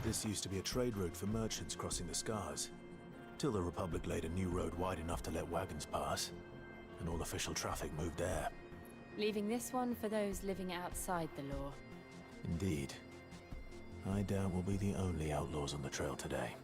This used to be a trade route for merchants crossing the Scars, till the Republic laid a new road wide enough to let wagons pass, and all official traffic moved there. Leaving this one for those living outside the law. Indeed. I doubt we'll be the only outlaws on the trail today.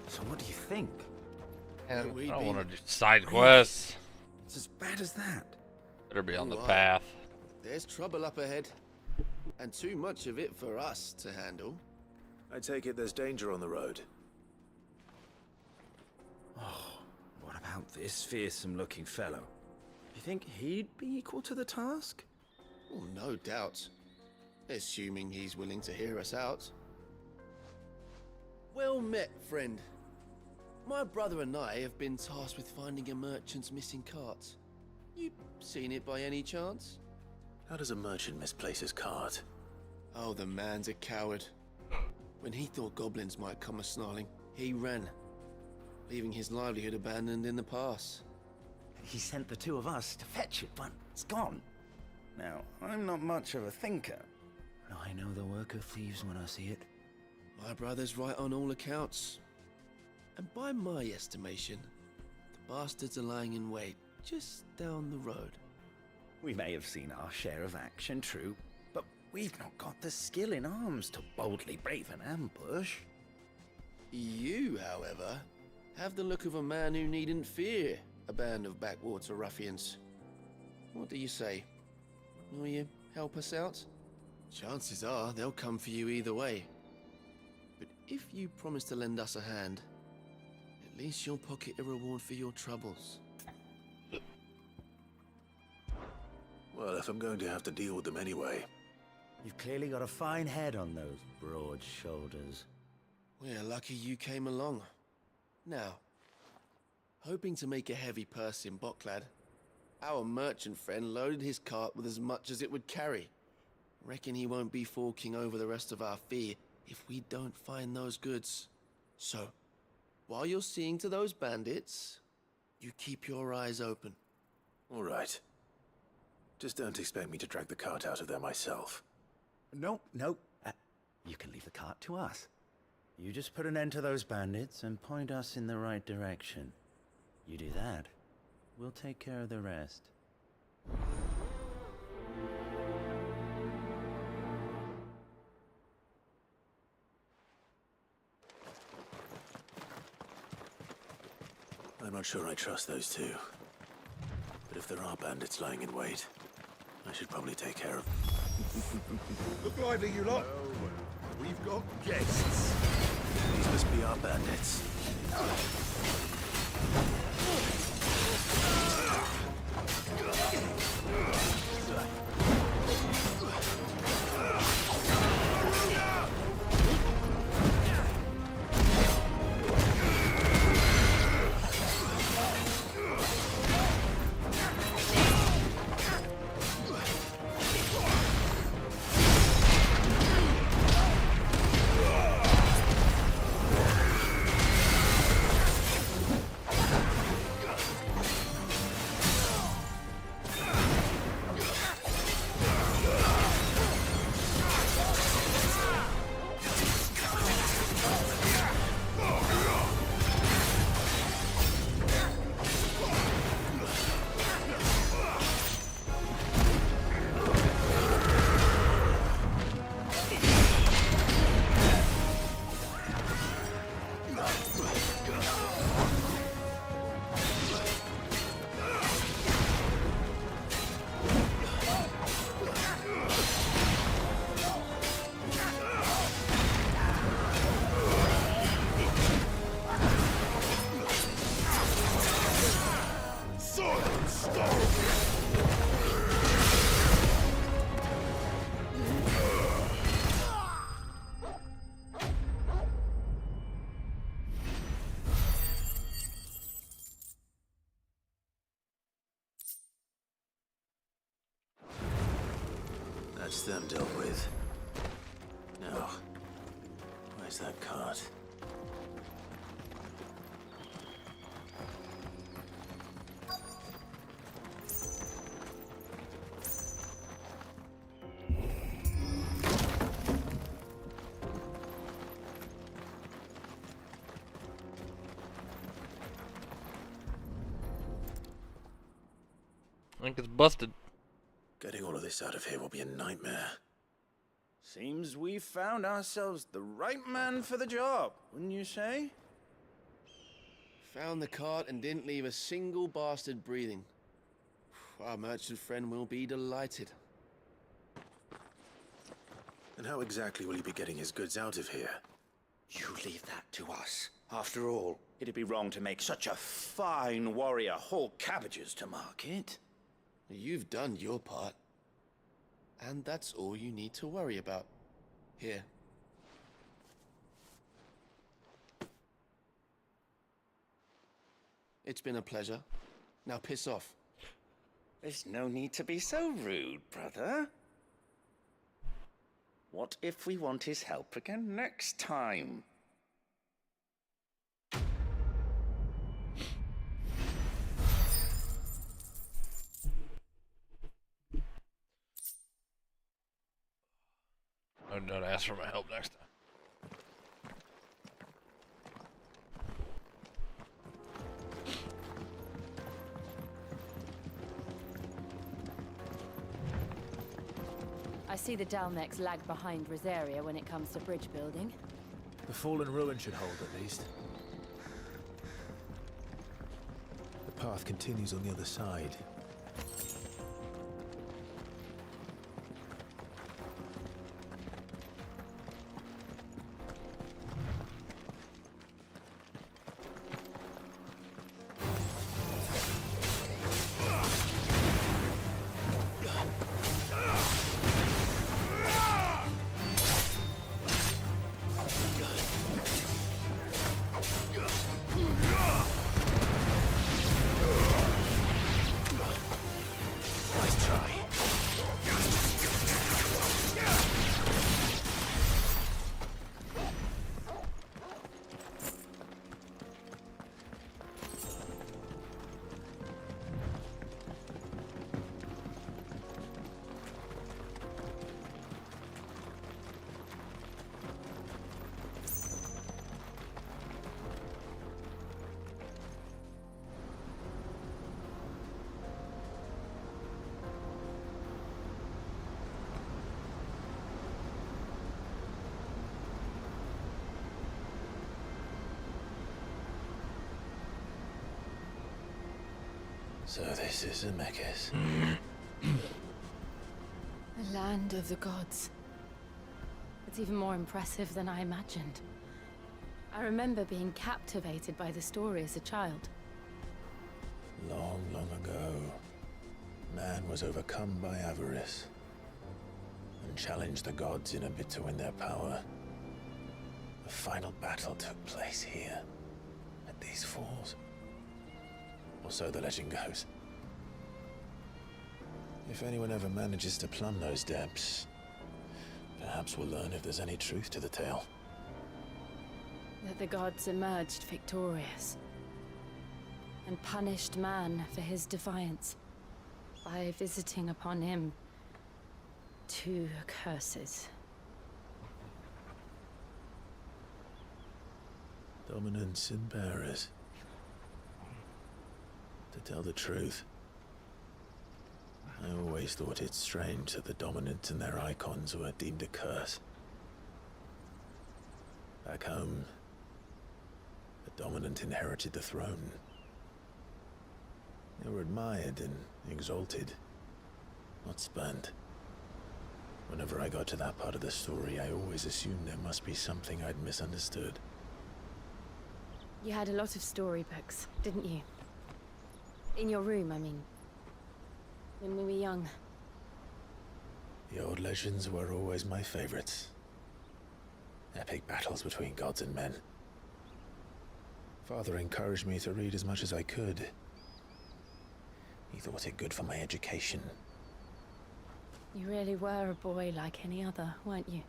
So what do you think? And I don't want to do side quests. It's as bad as that. Better be on the Right. path. There's trouble up ahead, and too much of it for us to handle. I take it there's danger on the road. Oh, what about this fearsome-looking fellow? You think he'd be equal to the task? Oh, no doubt. Assuming he's willing to hear us out. Well met, friend. My brother and I have been tasked with finding a merchant's missing cart. You seen it by any chance? How does a merchant misplace his cart? Oh, the man's a coward. When he thought goblins might come a-snarling, he ran, leaving his livelihood abandoned in the pass. He sent the two of us to fetch it, but it's gone. Now, I'm not much of a thinker, but I know the work of thieves when I see it. My brother's right on all accounts. And by my estimation, the bastards are lying in wait just down the road. We may have seen our share of action, true, but we've not got the skill in arms to boldly brave an ambush. You, however, have the look of a man who needn't fear a band of backwater ruffians. What do you say? Will you help us out? Chances are they'll come for you either way. But if you promise to lend us a hand, at least you'll pocket a reward for your troubles. Well, if I'm going to have to deal with them anyway. You've clearly got a fine head on those broad shoulders. We're lucky you came along. Now, hoping to make a heavy purse in Boklad, our merchant friend loaded his cart with as much as it would carry. Reckon he won't be forking over the rest of our fee if we don't find those goods. So, while you're seeing to those bandits, you keep your eyes open. All right. Just don't expect me to drag the cart out of there myself. Nope. You can leave the cart to us. You just put an end to those bandits and point us in the right direction. You do that, we'll take care of the rest. I'm not sure I trust those two. But if there are bandits lying in wait, I should probably take care of... Look lively, you lot. We've got guests. These must be our bandits. That's them dealt with. Now, where's that cart? I think it's busted. Getting all of this out of here will be a nightmare. Seems we found ourselves the right man for the job, wouldn't you say? Found the cart and didn't leave a single bastard breathing. Our merchant friend will be delighted. And how exactly will he be getting his goods out of here? You leave that to us. After all, it'd be wrong to make such a fine warrior haul cabbages to market. You've done your part. And that's all you need to worry about. Here. It's been a pleasure. Now piss off. There's no need to be so rude, brother. What if we want his help again next time? Don't ask for my help next time. I see the Dalnecs lag behind Rosaria when it comes to bridge building. The fallen ruin should hold, at least. The path continues on the other side. So this is Zemeckis. The land of the gods. It's even more impressive than I imagined. I remember being captivated by the story as a child. Long, long ago, man was overcome by avarice and challenged the gods in a bid to win their power. The final battle took place here, at these falls. Or so the legend goes. If anyone ever manages to plumb those depths, perhaps we'll learn if there's any truth to the tale. That the gods emerged victorious and punished man for his defiance by visiting upon him 2 curses. Dominance and bearers. To tell the truth, I always thought it strange that the dominant and their icons were deemed a curse. Back home, the dominant inherited the throne. They were admired and exalted, not spurned. Whenever I got to that part of the story, I always assumed there must be something I'd misunderstood. You had a lot of storybooks, didn't you? In your room, I mean. When we were young. The old legends were always my favorites. Epic battles between gods and men. Father encouraged me to read as much as I could. He thought it good for my education. You really were a boy like any other, weren't you?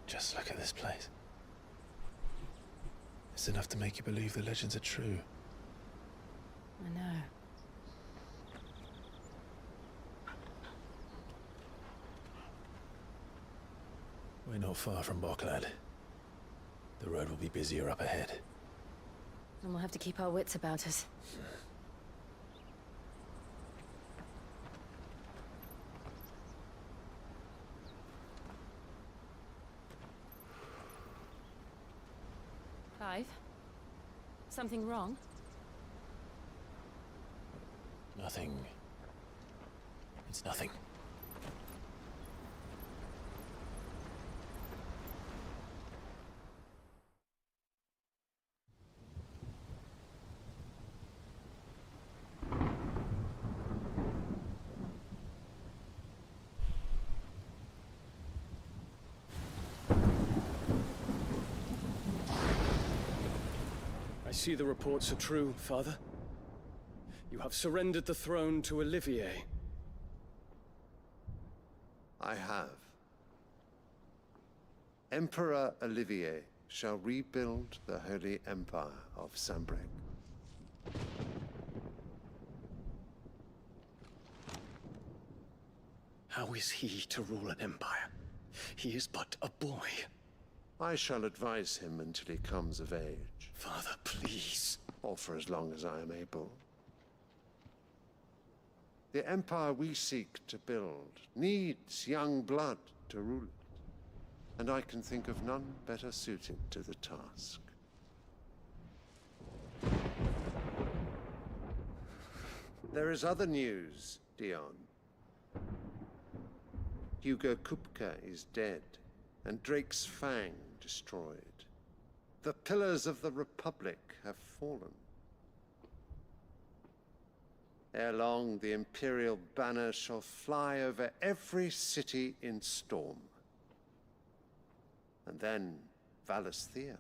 Just look at this place. It's enough to make you believe the legends are true. I know. We're not far from Boklad. The road will be busier up ahead. And we'll have to keep our wits about us. Clive? Something wrong? Nothing. It's nothing. I see the reports are true, Father. You have surrendered the throne to Olivier. I have. Emperor Olivier shall rebuild the Holy Empire of Sanbreque. How is he to rule an empire? He is but a boy. I shall advise him until he comes of age, Father, please. or for as long as I am able. The empire we seek to build needs young blood to rule it, and I can think of none better suited to the task. There is other news, Dion. Hugo Kupka is dead, and Drake's Fang destroyed. The pillars of the Republic have fallen. Ere long, the Imperial banner shall fly over every city in Storm. And then Valisthea.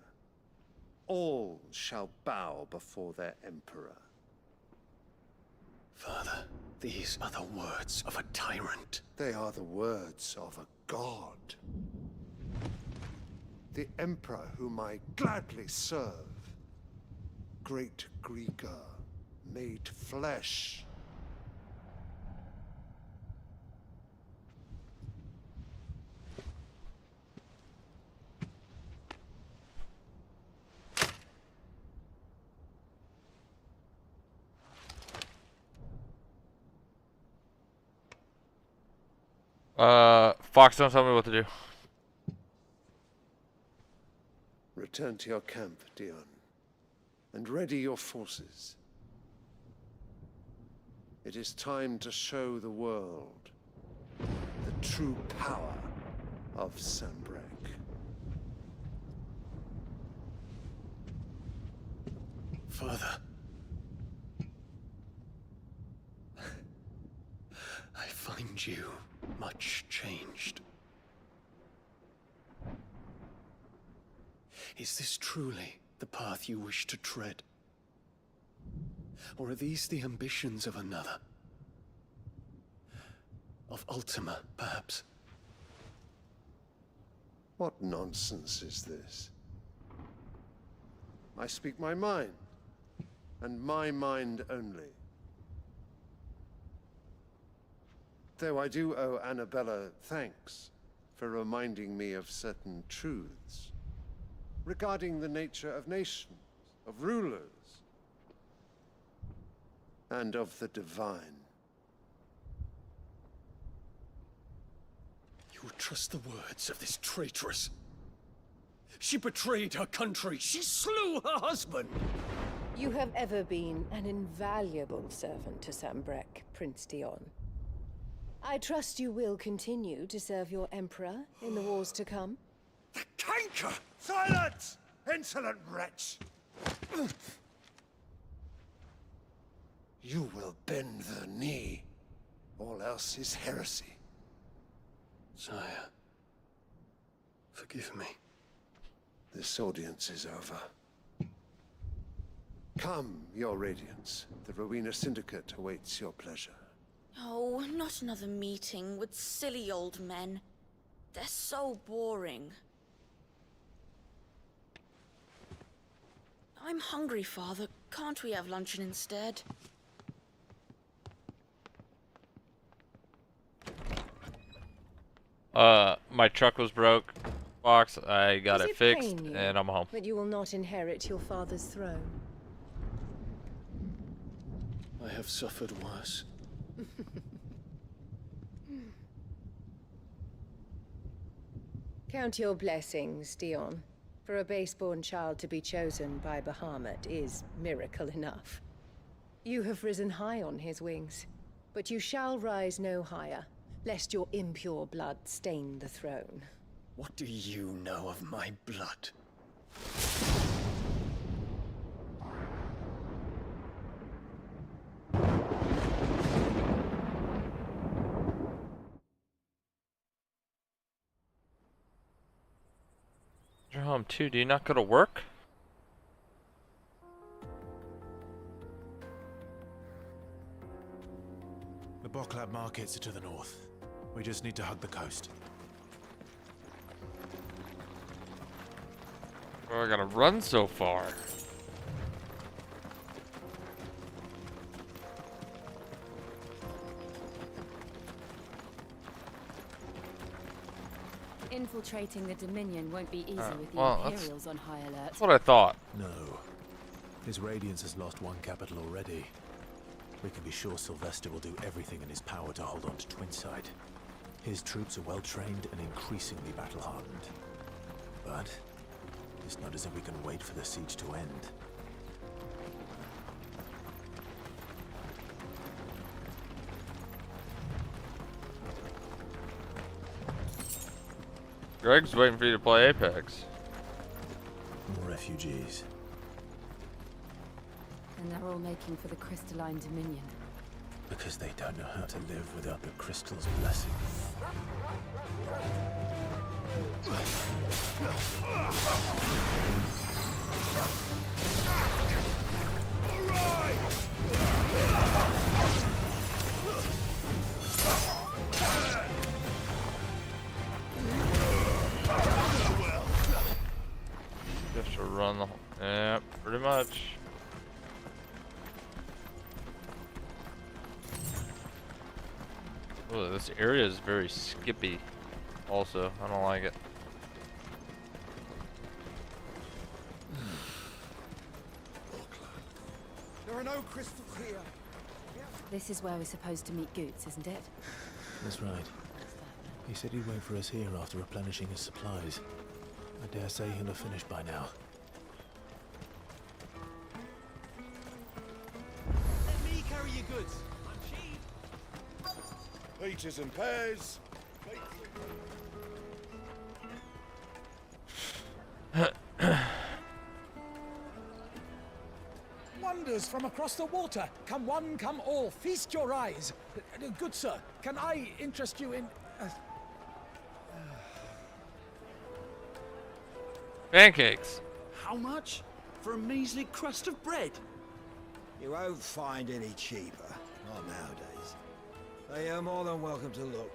All shall bow before their Emperor. Father, these are the words of a tyrant. They are the words of a god. The Emperor whom I gladly serve. Great Greeker, made flesh. Fox, don't tell me what to do. Return to your camp, Dion, and ready your forces. It is time to show the world the true power of Sanbreque. Father. I find you much changed. Is this truly the path you wish to tread? Or are these the ambitions of another? Of Ultima, perhaps? What nonsense is this? I speak my mind, and my mind only. Though I do owe Annabella thanks for reminding me of certain truths regarding the nature of nations, of rulers, and of the divine. You would trust the words of this traitress? She betrayed her country. She slew her husband. You have ever been an invaluable servant to Sanbreque, Prince Dion. I trust you will continue to serve your Emperor in the wars to come. The canker! Silence! Insolent wretch! You will bend the knee. All else is heresy. Sire, forgive me. This audience is over. Come, Your Radiance. The Rowena Syndicate awaits your pleasure. Oh, not another meeting with silly old men. They're so boring. I'm hungry, Father. Can't we have luncheon instead? My truck was broke. Box, I got Does it it fixed, pain you and I'm home. that you will not inherit your father's throne? I have suffered worse. Count your blessings, Dion. For a base-born child to be chosen by Bahamut is miracle enough. You have risen high on his wings, but you shall rise no higher, lest your impure blood stain the throne. What do you know of my blood? You're home too. Do you not go to work? The Boklab markets are to the north. We just need to hug the coast. Oh, I gotta run so far. Infiltrating the Dominion won't be easy with the well, Imperials on high alert. That's what I thought. No. His Radiance has lost one capital already. We can be sure Sylvester will do everything in his power to hold on to Twinside. His troops are well trained and increasingly battle-hardened. But it's not as if we can wait for the siege to end. Greg's waiting for you to play Apex. More refugees. And they're all making for the Crystalline Dominion. Because they don't know how to live without the crystal's blessing. Just to run the whole... Yeah, pretty much. Oh, this area is very skippy. Also, I don't like it. There are no crystals here. This is where we're supposed to meet Goots, isn't it? That's right. He said he'd wait for us here after replenishing his supplies. I dare say he'll have finished by now. Let me carry your goods. I'm cheap. Peaches and pears. Wonders from across the water. Come one, come all. Feast your eyes. Good sir, can I interest you in... Pancakes. How much? For a measly crust of bread? You won't find any cheaper. Not nowadays. They are more than welcome to look.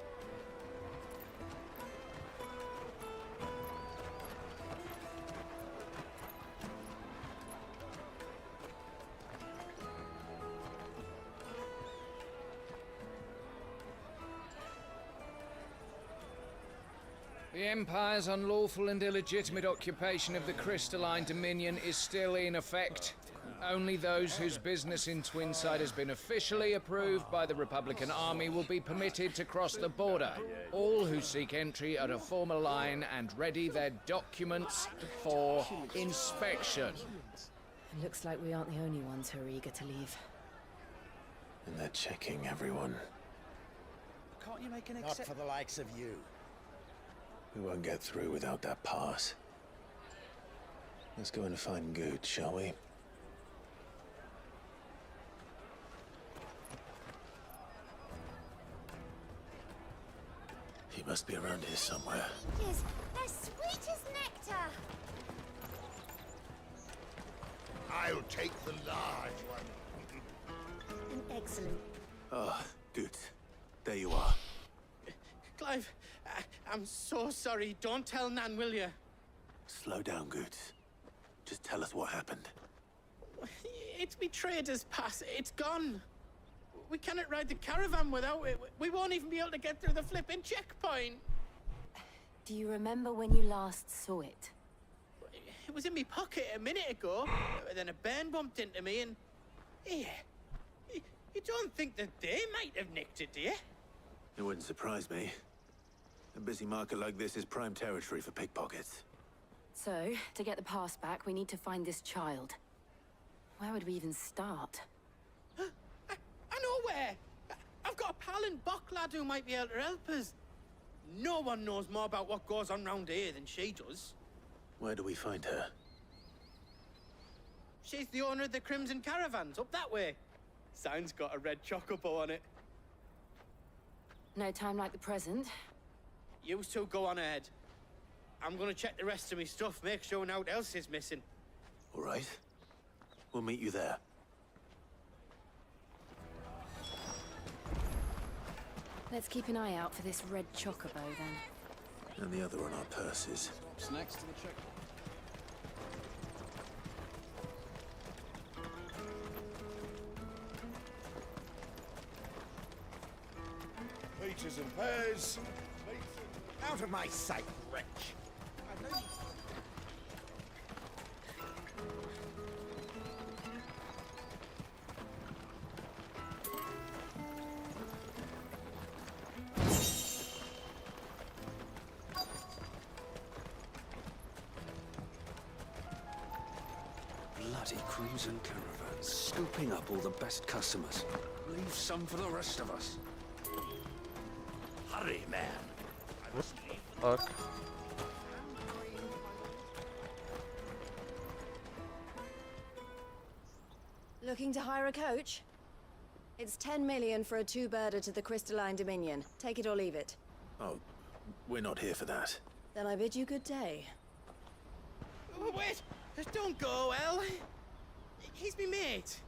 The Empire's unlawful and illegitimate occupation of the Crystalline Dominion is still in effect. Only those whose business in Twinside has been officially approved by the Republican Army will be permitted to cross the border. All who seek entry are to form a line and ready their documents for inspection. It looks like we aren't the only ones who are eager to leave. And they're checking everyone. Can't you make an Not for the likes of you. We won't get through without that pass. Let's go and find Good, shall we? He must be around here somewhere. Yes, they're sweet as nectar. I'll take the large one. An excellent. Ah, Good. There you are. Clive, I'm so sorry. Don't tell Nan, will you? Slow down, Good. Just tell us what happened. It's me trader's pass. It's gone. We cannot ride the caravan without it. We won't even be able to get through the flipping checkpoint. Do you remember when you last saw it? It was in my pocket a minute ago. Then a bairn bumped into me and... Yeah. You don't think that they might have nicked it, do you? It wouldn't surprise me. A busy market like this is prime territory for pickpockets. So, to get the pass back, we need to find this child. Where would we even start? I know where! I've got a pal in Bocklad who might be able to help us. No one knows more about what goes on round here than she does. Where do we find her? She's the owner of the Crimson Caravans, up that way. Sign's got a red chocobo on it. No time like the present. You two go on ahead. I'm gonna check the rest of my stuff, make sure no one else is missing. All right. We'll meet you there. Let's keep an eye out for this red chocobo, then. And the other on our purses. What's next to the check? Peaches and pears. Out of my sight, wretch. Bloody Crimson Caravans, scooping up all the best customers. Leave some for the rest of us. Hurry, man. Fuck. Looking to hire a coach? It's 10 million for a two-birder to the Crystalline Dominion. Take it or leave it. Oh, we're not here for that. Then I bid you good day. Oh, wait! Don't go, El. He's me mate.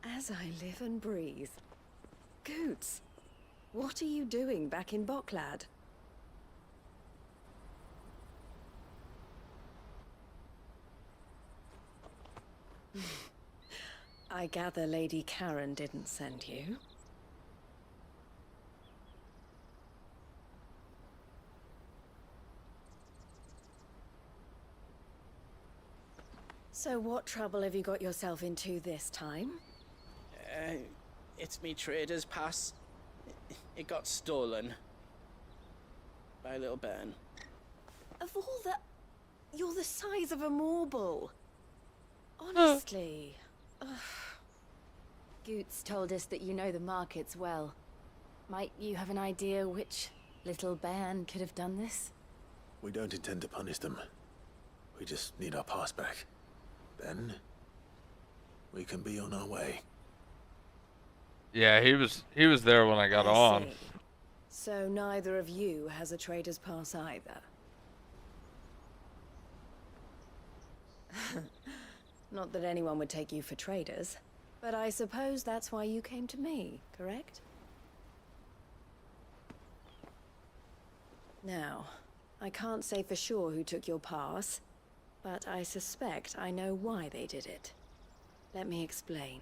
As I live and breathe. Goots, what are you doing back in Bocklad? I gather Lady Karen didn't send you. So what trouble have you got yourself into this time? It's me trader's pass. It got stolen. By a little bairn. Of all the... You're the size of a marble. Honestly. Ugh. Goots told us that you know the markets well. Might you have an idea which little band could have done this? We don't intend to punish them. We just need our pass back. Then, we can be on our way. Yeah, he was there when I got on. See. So neither of you has a trader's pass either. Not that anyone would take you for traders, but I suppose that's why you came to me, correct? Now, I can't say for sure who took your pass, but I suspect I know why they did it. Let me explain.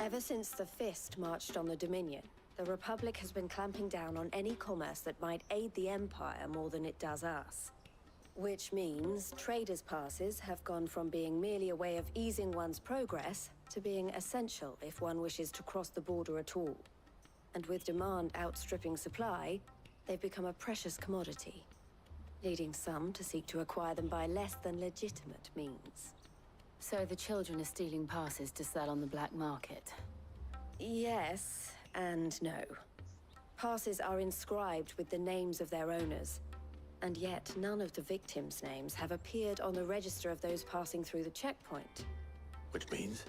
Ever since the Fist marched on the Dominion, the Republic has been clamping down on any commerce that might aid the Empire more than it does us. Which means traders' passes have gone from being merely a way of easing one's progress to being essential if one wishes to cross the border at all. And with demand outstripping supply, they've become a precious commodity, leading some to seek to acquire them by less than legitimate means. So the children are stealing passes to sell on the black market? Yes and no. Passes are inscribed with the names of their owners, and yet none of the victims' names have appeared on the register of those passing through the checkpoint. Which means?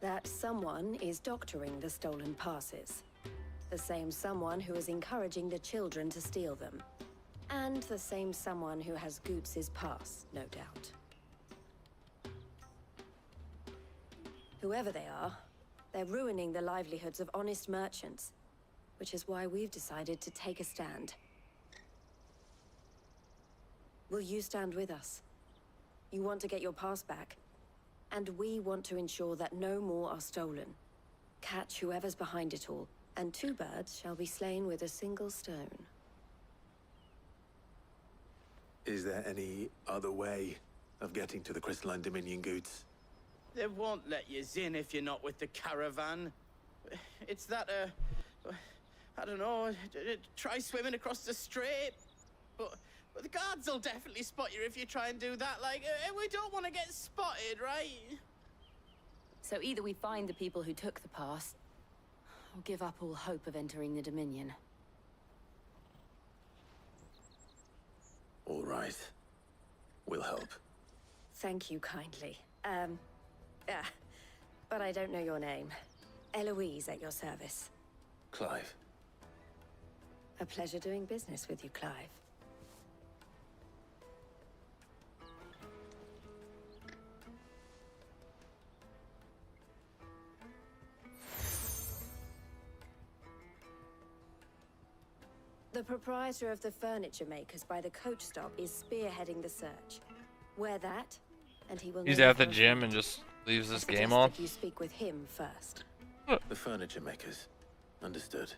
That someone is doctoring the stolen passes. The same someone who is encouraging the children to steal them. And the same someone who has Goots' pass, no doubt. Whoever they are, they're ruining the livelihoods of honest merchants, which is why we've decided to take a stand. Will you stand with us? You want to get your pass back, and we want to ensure that no more are stolen. Catch whoever's behind it all, and two birds shall be slain with a single stone. Is there any other way of getting to the Crystalline Dominion Goods? They won't let you in if you're not with the caravan. It's that, I don't know, try swimming across the strait. But the guards will definitely spot you if you try and do that. Like, we don't want to get spotted, right? So either we find the people who took the pass, or give up all hope of entering the Dominion. All right. We'll help. Thank you kindly. But I don't know your name. Eloise at your service. Clive. A pleasure doing business with you, Clive. The proprietor of the furniture makers by the coach stop is spearheading the search. Wear that, and he will. He's at the gym and just leaves this game on. You speak with him first. The furniture makers. Understood.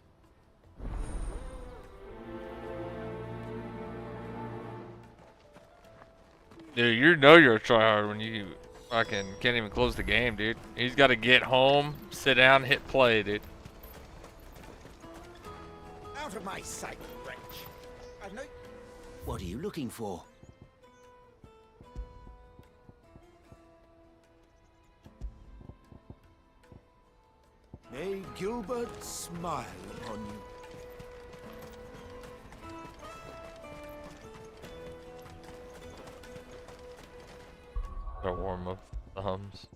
Dude, you know you're a tryhard when you fucking can't even close the game, dude. He's got to get home, sit down, hit play, dude. Out of my sight, wretch. I've no... What are you looking for? May Gilbert smile upon you. Gotta warm up the hums.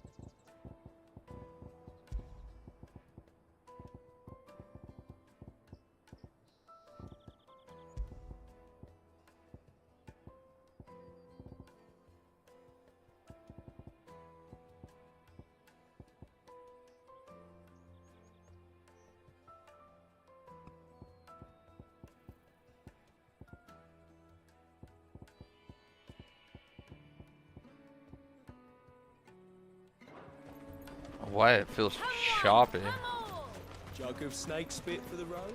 Why it feels choppy. Jug of snake spit for the road.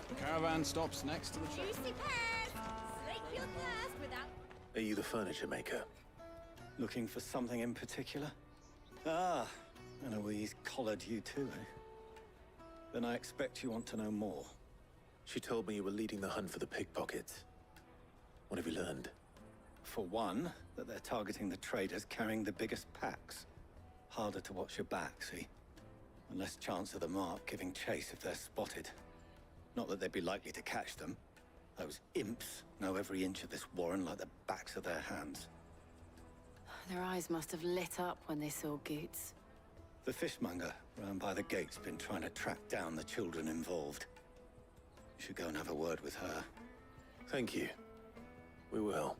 The caravan stops next to the train. Juicy pears! Slake your thirst without... Are you the furniture maker? Looking for something in particular? Ah, Eloise collared you too, eh? Then I expect you want to know more. She told me you were leading the hunt for the pickpockets. What have you learned? For one, that they're targeting the traders carrying the biggest packs. Harder to watch your back, see? And less chance of the mark giving chase if they're spotted. Not that they'd be likely to catch them. Those imps know every inch of this warren like the backs of their hands. Their eyes must have lit up when they saw Goots. The fishmonger round by the gate's been trying to track down the children involved. You should go and have a word with her. Thank you. We will.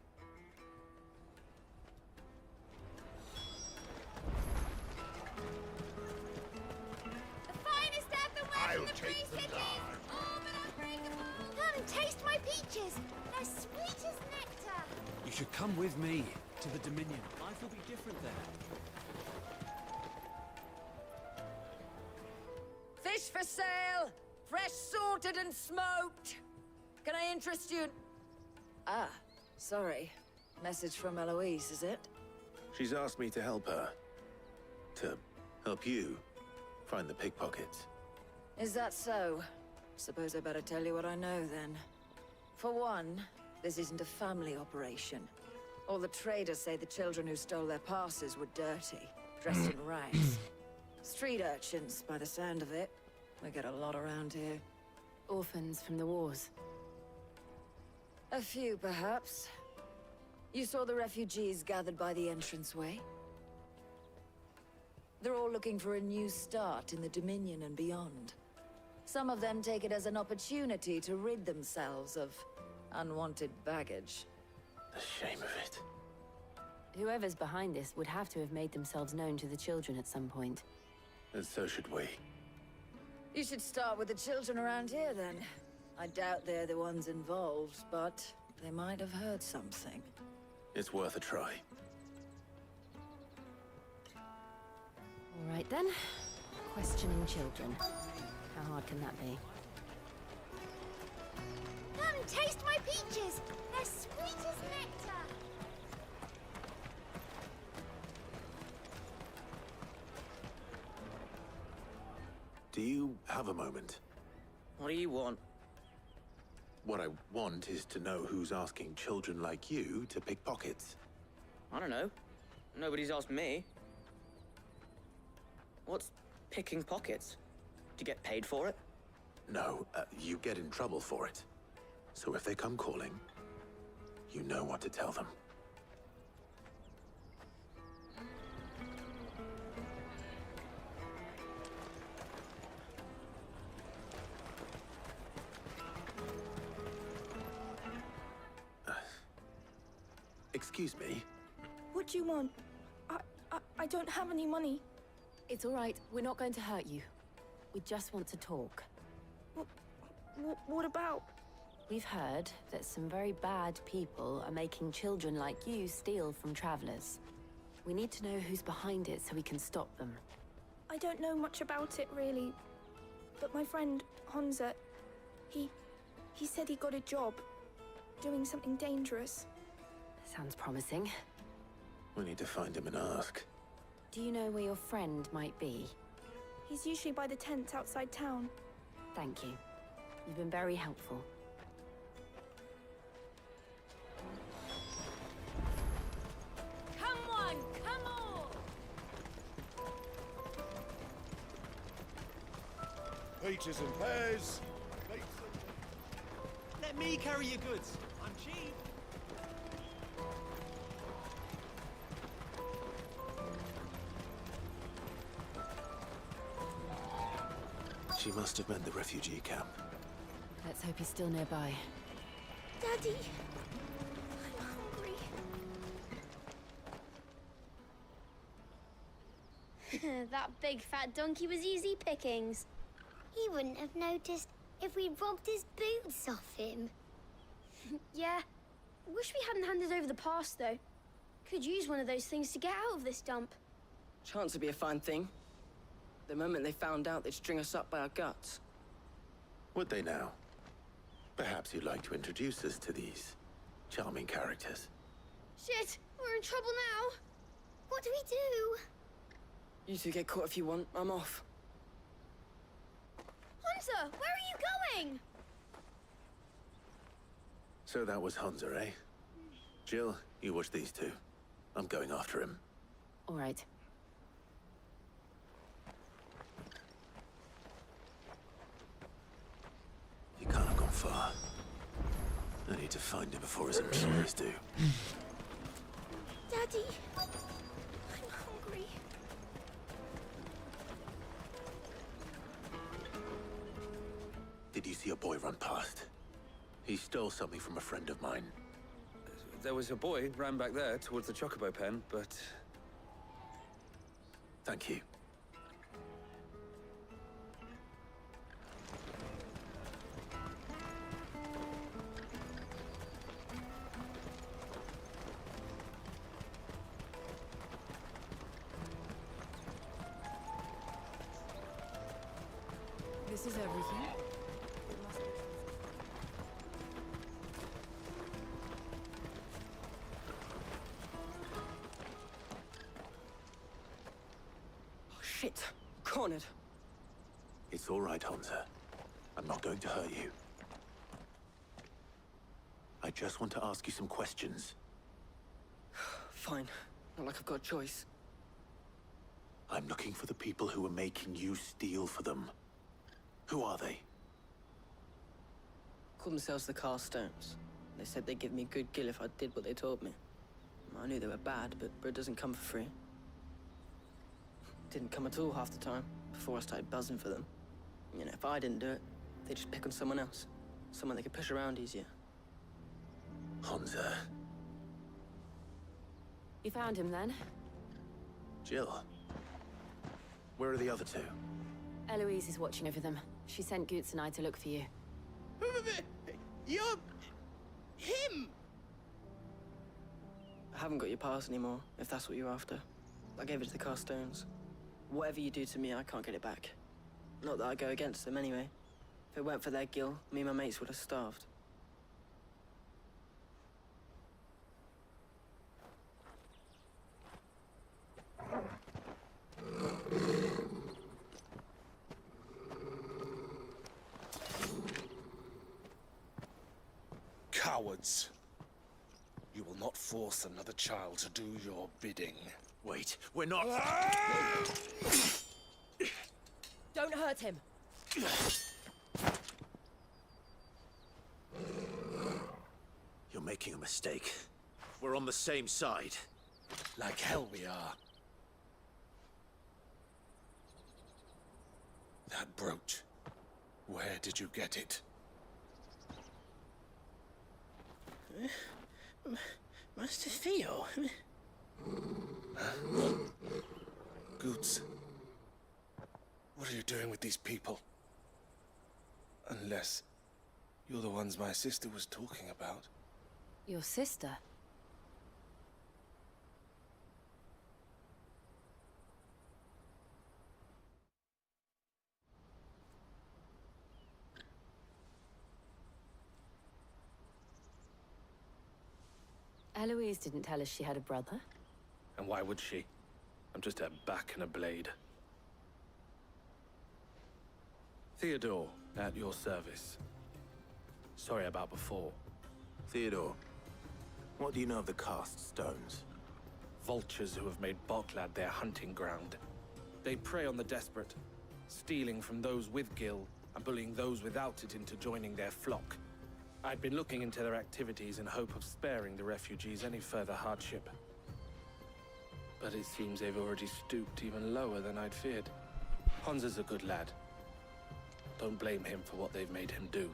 The finest earthenware from the free cities! All but unbreakable! Come and taste my peaches! They're sweet as nectar! You should come with me to the Dominion. Life will be different there. Fish for sale! Fresh sorted and smoked! Can I interest you? Ah, sorry. Message from Eloise, is it? She's asked me to help her. To help you find the pickpockets. Is that so? Suppose I better tell you what I know, then. For one, this isn't a family operation. All the traders say the children who stole their passes were dirty, dressed in rags. Street urchins, by the sound of it. We get a lot around here. Orphans from the wars. A few, perhaps. You saw the refugees gathered by the entranceway? They're all looking for a new start in the Dominion and beyond. Some of them take it as an opportunity to rid themselves of unwanted baggage. The shame of it. Whoever's behind this would have to have made themselves known to the children at some point. And so should we. You should start with the children around here, then. I doubt they're the ones involved, but they might have heard something. It's worth a try. All right, then. Questioning children. How hard can that be? Come and taste my peaches! They're sweet as nectar! Do you have a moment? What do you want? What I want is to know who's asking children like you to pick pockets. I don't know. Nobody's asked me. What's picking pockets? Do you get paid for it? No, you get in trouble for it. So if they come calling, you know what to tell them. Excuse me? What do you want? I don't have any money. It's all right. We're not going to hurt you. We just want to talk. What about? We've heard that some very bad people are making children like you steal from travelers. We need to know who's behind it so we can stop them. I don't know much about it, really. But my friend, Honza, he said he got a job doing something dangerous. Sounds promising. We need to find him and ask. Do you know where your friend might be? He's usually by the tents outside town. Thank you. You've been very helpful. Come on, come on! Peaches and pears. Let me carry your goods. I'm cheap. She must have meant the refugee camp. Let's hope he's still nearby. Daddy! I'm hungry. That big fat donkey was easy pickings. He wouldn't have noticed if we'd robbed his boots off him. Yeah. Wish we hadn't handed over the pass, though. Could use one of those things to get out of this dump. Chance would be a fine thing. The moment they found out, they'd string us up by our guts. Would they now? Perhaps you'd like to introduce us to these charming characters. Shit! We're in trouble now! What do we do? You two get caught if you want. I'm off. Hunter, where are you going? So that was Hunter, eh? Jill, you watch these two. I'm going after him. All right. He can't have gone far. I need to find him before his employees do. Daddy, I'm hungry. Did you see a boy run past? He stole something from a friend of mine. There was a boy ran back there towards the Chocobo pen, but... Thank you. This is everything. Oh, shit. Cornered. It's all right, Hunter. I'm not going to hurt you. I just want to ask you some questions. Fine. Not like I've got a choice. I'm looking for the people who are making you steal for them. Who are they? Call themselves the Carstones. They said they'd give me a good gill if I did what they told me. I knew they were bad, but bread doesn't come for free. Didn't come at all half the time, before I started buzzing for them. You know, if I didn't do it, they'd just pick on someone else. Someone they could push around easier. Hunter. You found him then? Jill. Where are the other two? Eloise is watching over them. She sent Goots and I to look for you. You're... him! I haven't got your pass anymore, if that's what you're after. I gave it to the Carstones. Whatever you do to me, I can't get it back. Not that I go against them anyway. If it weren't for their gill, me and my mates would have starved. Cowards. You will not force another child to do your bidding. Wait, we're not... Don't hurt him! You're making a mistake. We're on the same side. Like hell we are. That brooch. Where did you get it? Master Theo? Goots. What are you doing with these people? Unless you're the ones my sister was talking about. Your sister? Eloise didn't tell us she had a brother. And why would she? I'm just her back and a blade. Theodore, at your service. Sorry about before. Theodore, what do you know of the cast stones? Vultures who have made Boklad their hunting ground. They prey on the desperate, stealing from those with gil and bullying those without it into joining their flock. I'd been looking into their activities in hope of sparing the refugees any further hardship. But it seems they've already stooped even lower than I'd feared. Honza's a good lad. Don't blame him for what they've made him do.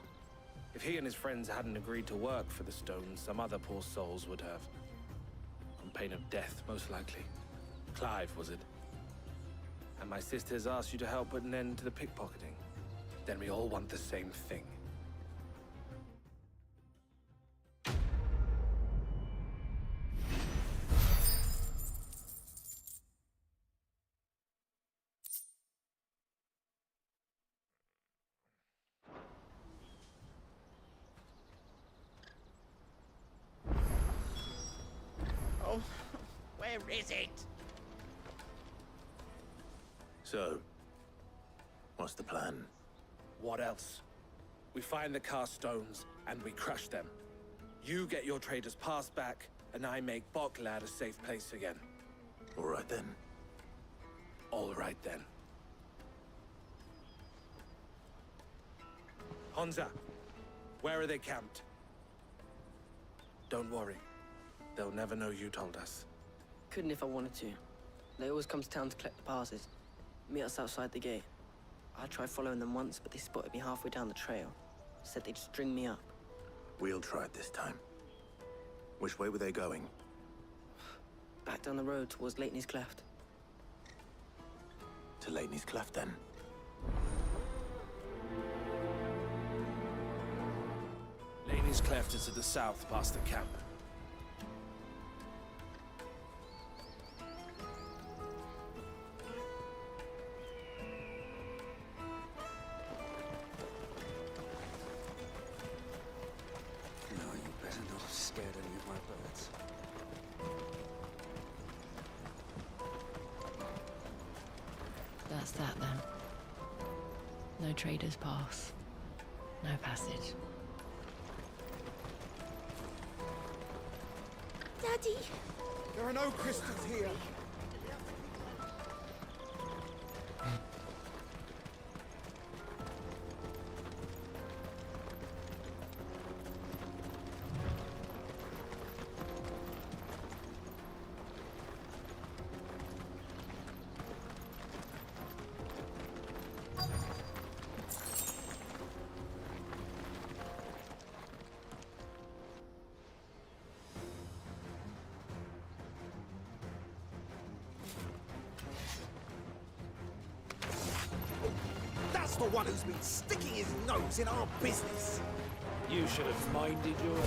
If he and his friends hadn't agreed to work for the stones, some other poor souls would have. On pain of death, most likely. Clive, was it? And my sisters asked you to help put an end to the pickpocketing. Then we all want the same thing. Oh, where is it? So, what's the plan? What else? We find the cast stones, and we crush them. You get your trader's pass back, and I make Boklad a safe place again. All right then. All right then. Honza, where are they camped? Don't worry. They'll never know you told us. Couldn't if I wanted to. They always come to town to collect the passes. Meet us outside the gate. I tried following them once, but they spotted me halfway down the trail. Said they'd string me up. We'll try it this time. Which way were they going? Back down the road towards Lateney's Cleft. To Lateney's Cleft, then. Laney's Cleft is to the south, past the camp. No, you better not have scared any of my birds. That's that then. No traders pass. No passage. Daddy! There are no crystals here. That's the one who's been sticking his nose in our business. You should have minded your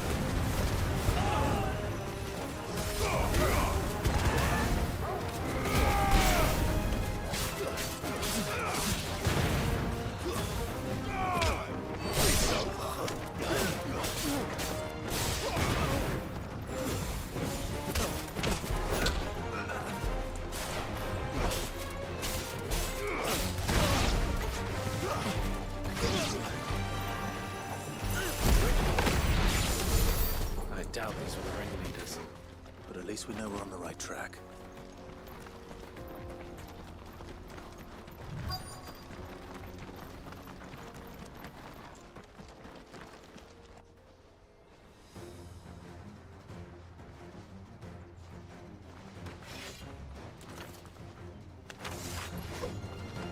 I doubt these were the ringleaders. But at least we know we're on the right track.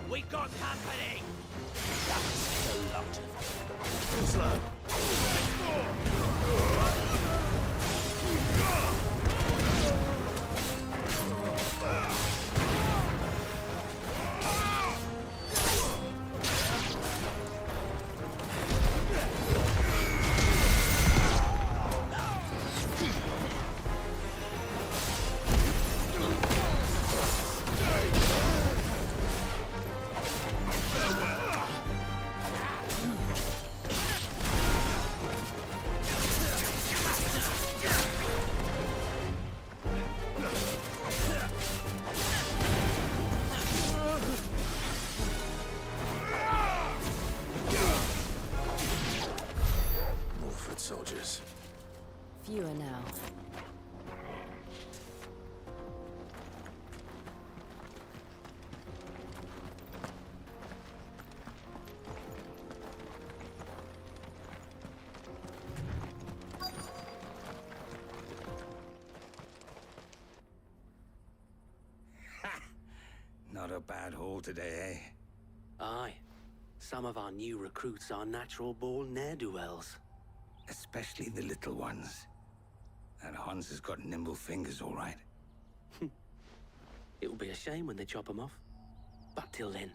We got company! That's a lot. Too slow. More foot soldiers. Fewer now. Not a bad haul today, eh? Aye. Some of our new recruits are natural-born ne'er-do-wells. Especially the little ones. That Hans has got nimble fingers, all right. It'll be a shame when they chop them off. But till then,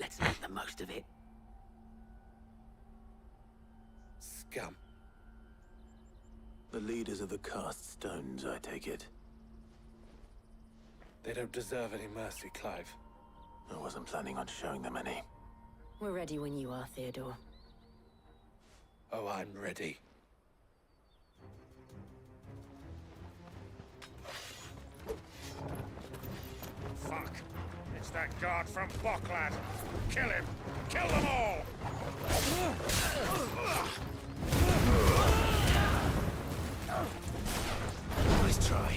let's make the most of it. Scum. The leaders of the cast stones, I take it. They don't deserve any mercy, Clive. I wasn't planning on showing them any. We're ready when you are, Theodore. Oh, I'm ready. Fuck! It's that guard guard from Bocklad. Kill him! Kill them all! Nice try.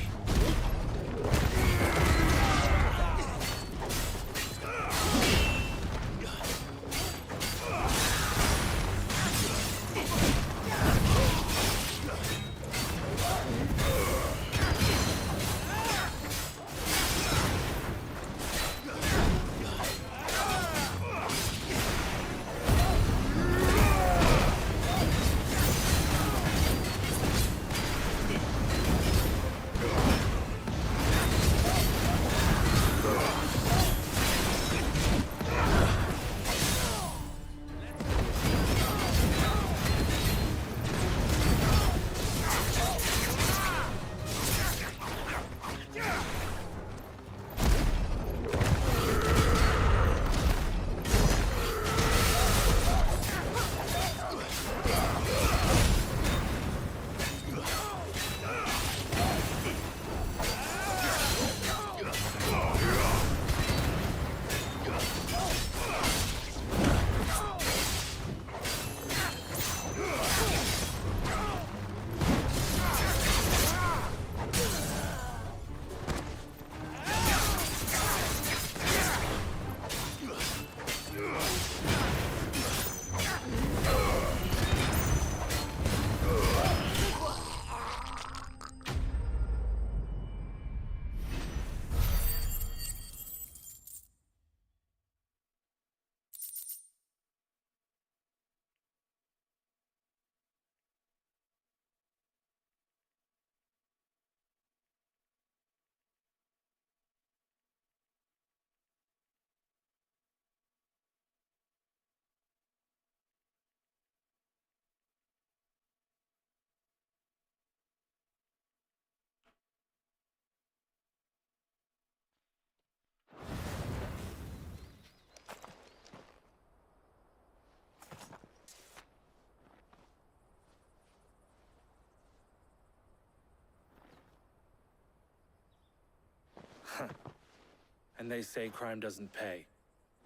And they say crime doesn't pay.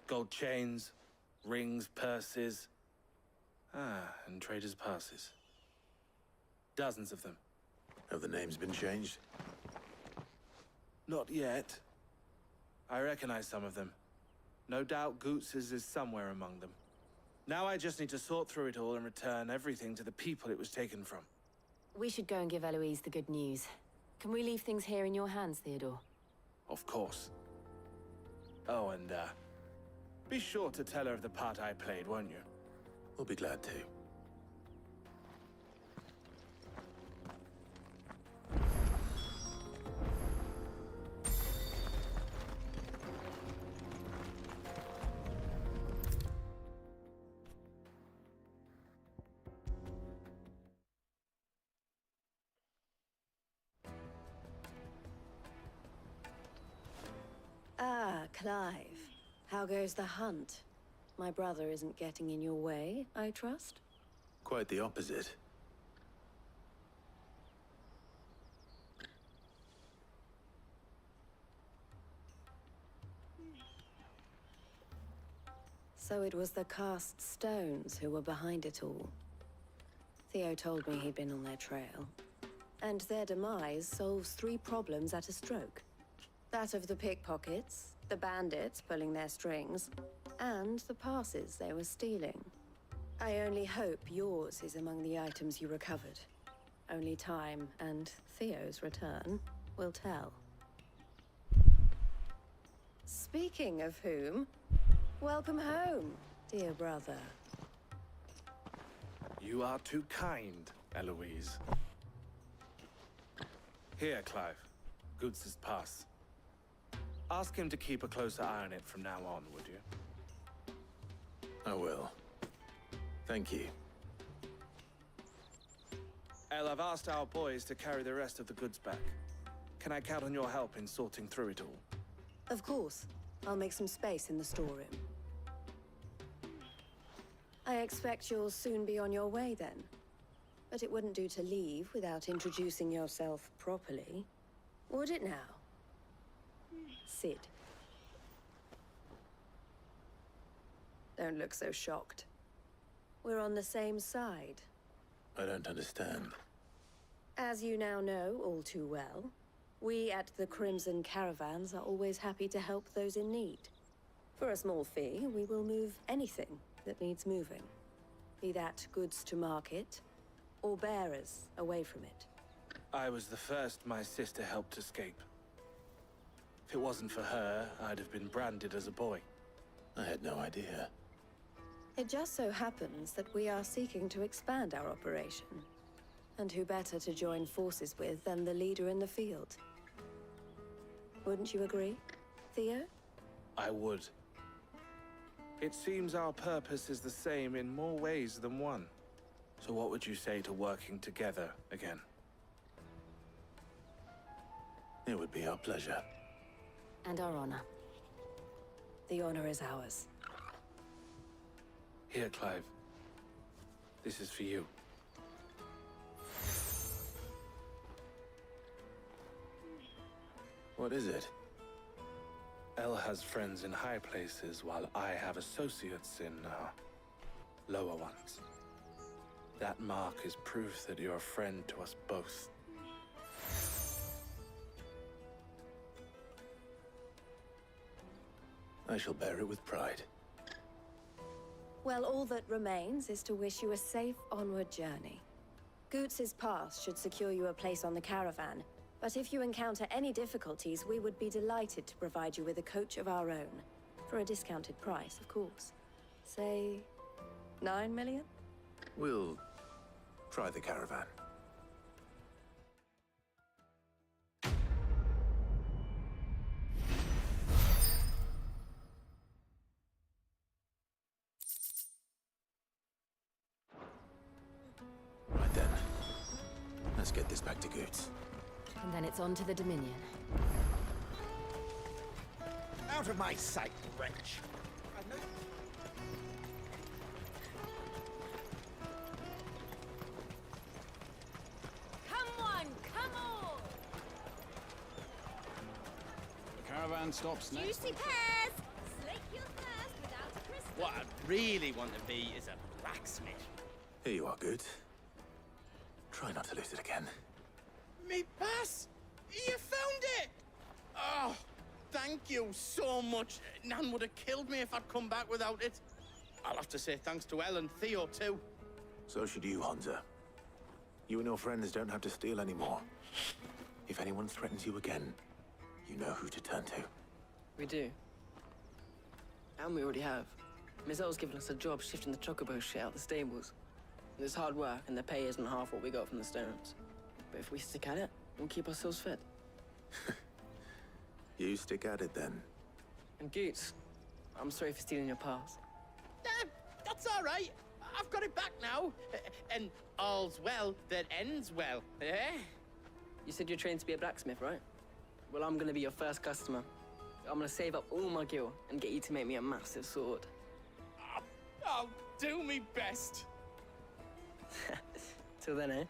Gold chains, rings, purses. And traders' passes. Dozens of them. Have the names been changed? Not yet. I recognize some of them. No doubt Goots's is somewhere among them. Now I just need to sort through it all and return everything to the people it was taken from. We should go and give Eloise the good news. Can we leave things here in your hands, Theodore? Of course. Oh, and, be sure to tell her of the part I played, won't you? We'll be glad to. Ah, Clive. How goes the hunt? My brother isn't getting in your way, I trust? Quite the opposite. So it was the cast stones who were behind it all. Theo told me he'd been on their trail. And their demise solves 3 problems at a stroke. That of the pickpockets, the bandits pulling their strings, and the passes they were stealing. I only hope yours is among the items you recovered. Only time and Theo's return will tell. Speaking of whom, welcome home, dear brother. You are too kind, Eloise. Here, Clive. Goots's pass. Ask him to keep a closer eye on it from now on, would you? I will. Thank you. El, I've asked our boys to carry the rest of the goods back. Can I count on your help in sorting through it all? Of course. I'll make some space in the storeroom. I expect you'll soon be on your way then. But it wouldn't do to leave without introducing yourself properly. Would it now? Sid. Don't look so shocked. We're on the same side. I don't understand. As you now know all too well, we at the Crimson Caravans are always happy to help those in need. For a small fee, we will move anything that needs moving. Be that goods to market, or bearers away from it. I was the first my sister helped escape. If it wasn't for her, I'd have been branded as a boy. I had no idea. It just so happens that we are seeking to expand our operation. And who better to join forces with than the leader in the field? Wouldn't you agree, Theo? I would. It seems our purpose is the same in more ways than one. So what would you say to working together again? It would be our pleasure. And our honor. The honor is ours. Here, Clive. This is for you. What is it? Elle has friends in high places, while I have associates in, lower ones. That mark is proof that you're a friend to us both. I shall bear it with pride. Well, all that remains is to wish you a safe onward journey. Goots's pass should secure you a place on the caravan, but if you encounter any difficulties, we would be delighted to provide you with a coach of our own. For a discounted price, of course. Say, 9 million? We'll try the caravan. Right then. Let's get this back to Goots. And then it's on to the Dominion. Out of my sight, wretch! Come on, come on! The caravan stops next. Juicy pears! Slake your thirst without a crystal. What I really want to be is a blacksmith. Here you are, Goots. Try not to lose it again. Me pass! You found it! Oh, thank you so much. Nan would have killed me if I'd come back without it. I'll have to say thanks to Elle and Theo, too. So should you, Hansa. You and your friends don't have to steal anymore. If anyone threatens you again, you know who to turn to. We do. And we already have. Miss L's given us a job shifting the chocobo shit out the stables. It's hard work, and the pay isn't half what we got from the stones. But if we stick at it, we'll keep ourselves fit. You stick at it, then. And Goots, I'm sorry for stealing your pass. That's all right. I've got it back now. And all's well that ends well, eh? You said you're trained to be a blacksmith, right? Well, I'm gonna be your first customer. I'm gonna save up all my gil and get you to make me a massive sword. I'll do me best. Till then, eh?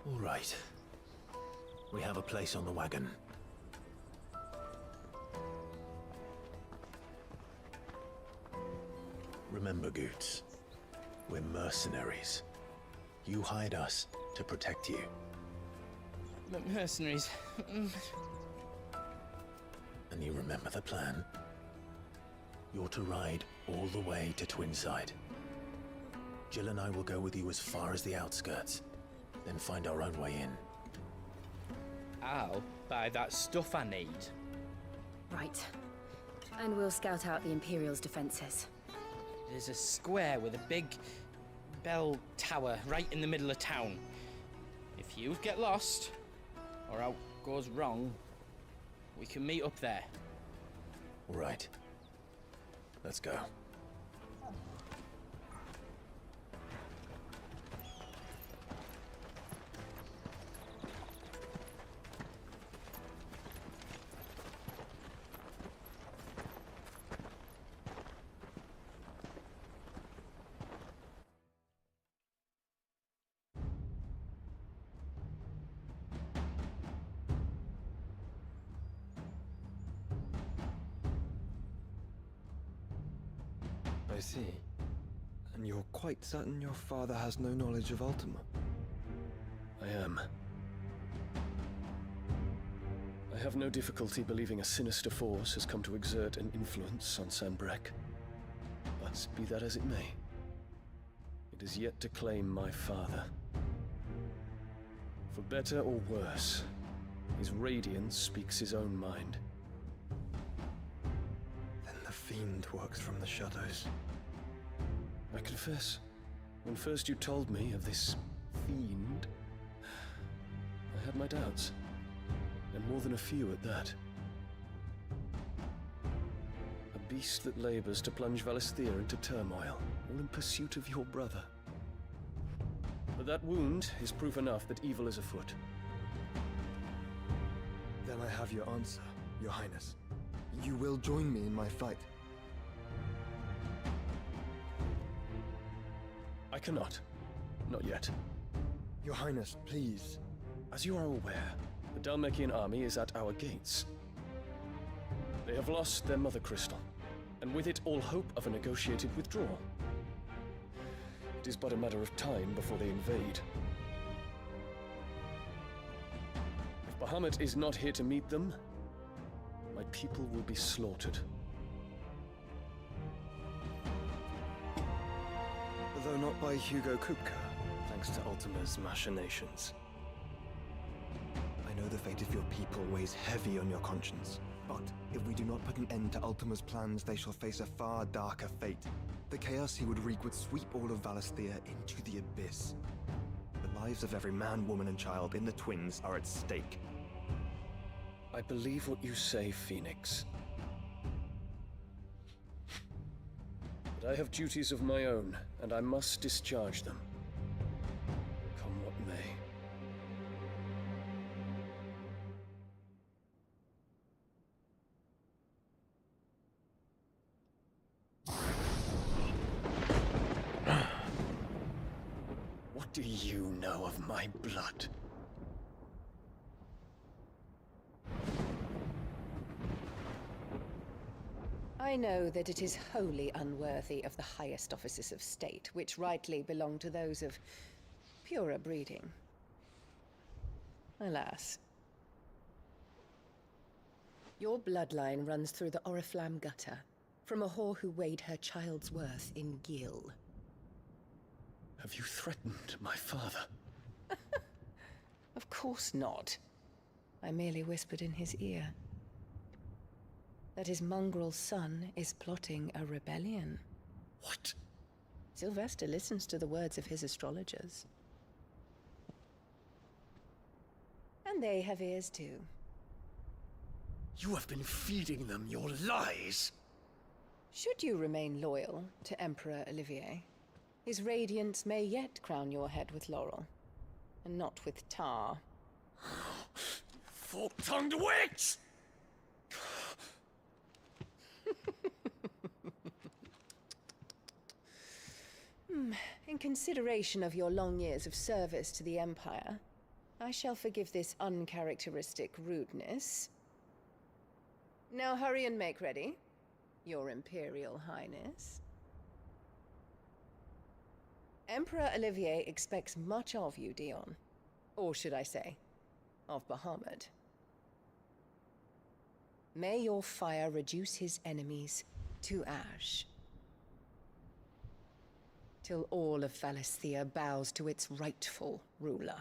All right. We have a place on the wagon. Remember, Goots, we're mercenaries. You hide us to protect you. But mercenaries... And you remember the plan? You're to ride all the way to Twinside. Jill and I will go with you as far as the outskirts, then find our own way in. I'll buy that stuff I need. Right. And we'll scout out the Imperial's defenses. There's a square with a big bell tower right in the middle of town. If you get lost, or out goes wrong, we can meet up there. All right. Let's go. I see. And you're quite certain your father has no knowledge of Ultima? I am. I have no difficulty believing a sinister force has come to exert an influence on Sanbreque. But be that as it may, it is yet to claim my father. For better or worse, his radiance speaks his own mind. Then the Fiend works from the shadows. I confess, when first you told me of this Fiend, I had my doubts. And more than a few at that. A beast that labors to plunge Valisthea into turmoil, all in pursuit of your brother. But that wound is proof enough that evil is afoot. Then I have your answer, Your Highness. You will join me in my fight. I cannot. Not yet. Your Highness, please. As you are aware, the Dhalmekian army is at our gates. They have lost their mother crystal, and with it all hope of a negotiated withdrawal. It is but a matter of time before they invade. If Bahamut is not here to meet them, my people will be slaughtered. Though not by Hugo Kupka, thanks to Ultima's machinations. I know the fate of your people weighs heavy on your conscience, but if we do not put an end to Ultima's plans, they shall face a far darker fate. The chaos he would wreak would sweep all of Valisthea into the abyss. The lives of every man, woman, and child in the Twins are at stake. I believe what you say, Phoenix. But I have duties of my own, and I must discharge them. Come what may. What do you know of my blood? I know that it is wholly unworthy of the highest offices of state, which rightly belong to those of purer breeding. Alas. Your bloodline runs through the Oriflamme gutter, from a whore who weighed her child's worth in gil. Have you threatened my father? Of course not. I merely whispered in his ear that his mongrel son is plotting a rebellion. What? Sylvester listens to the words of his astrologers. And they have ears too. You have been feeding them your lies! Should you remain loyal to Emperor Olivier, his radiance may yet crown your head with laurel, and not with tar. Fork-tongued witch! In consideration of your long years of service to the Empire, I shall forgive this uncharacteristic rudeness. Now hurry and make ready, Your Imperial Highness. Emperor Olivier expects much of you, Dion. Or should I say, of Bahamut. May your fire reduce his enemies to ash, till all of Valisthea bows to its rightful ruler.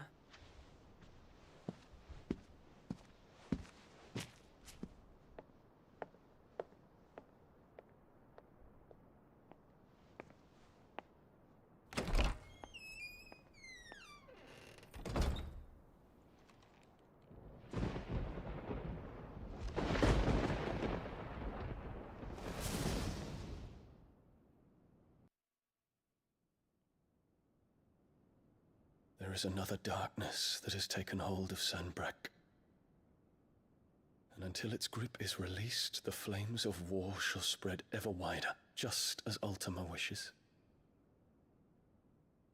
There is another darkness that has taken hold of Sanbreque. And until its grip is released, the flames of war shall spread ever wider, just as Ultima wishes.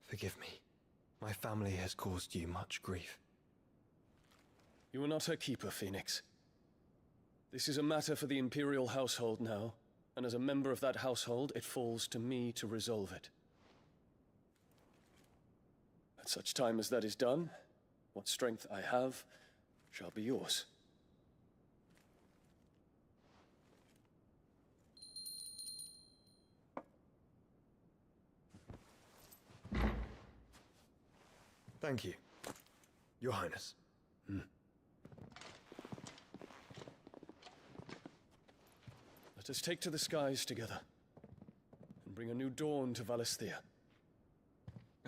Forgive me. My family has caused you much grief. You are not her keeper, Phoenix. This is a matter for the Imperial household now, And as a member of that household, it falls to me to resolve it. At such time as that is done, what strength I have shall be yours. Thank you, Your Highness. Let us take to the skies together, and bring a new dawn to Valisthea.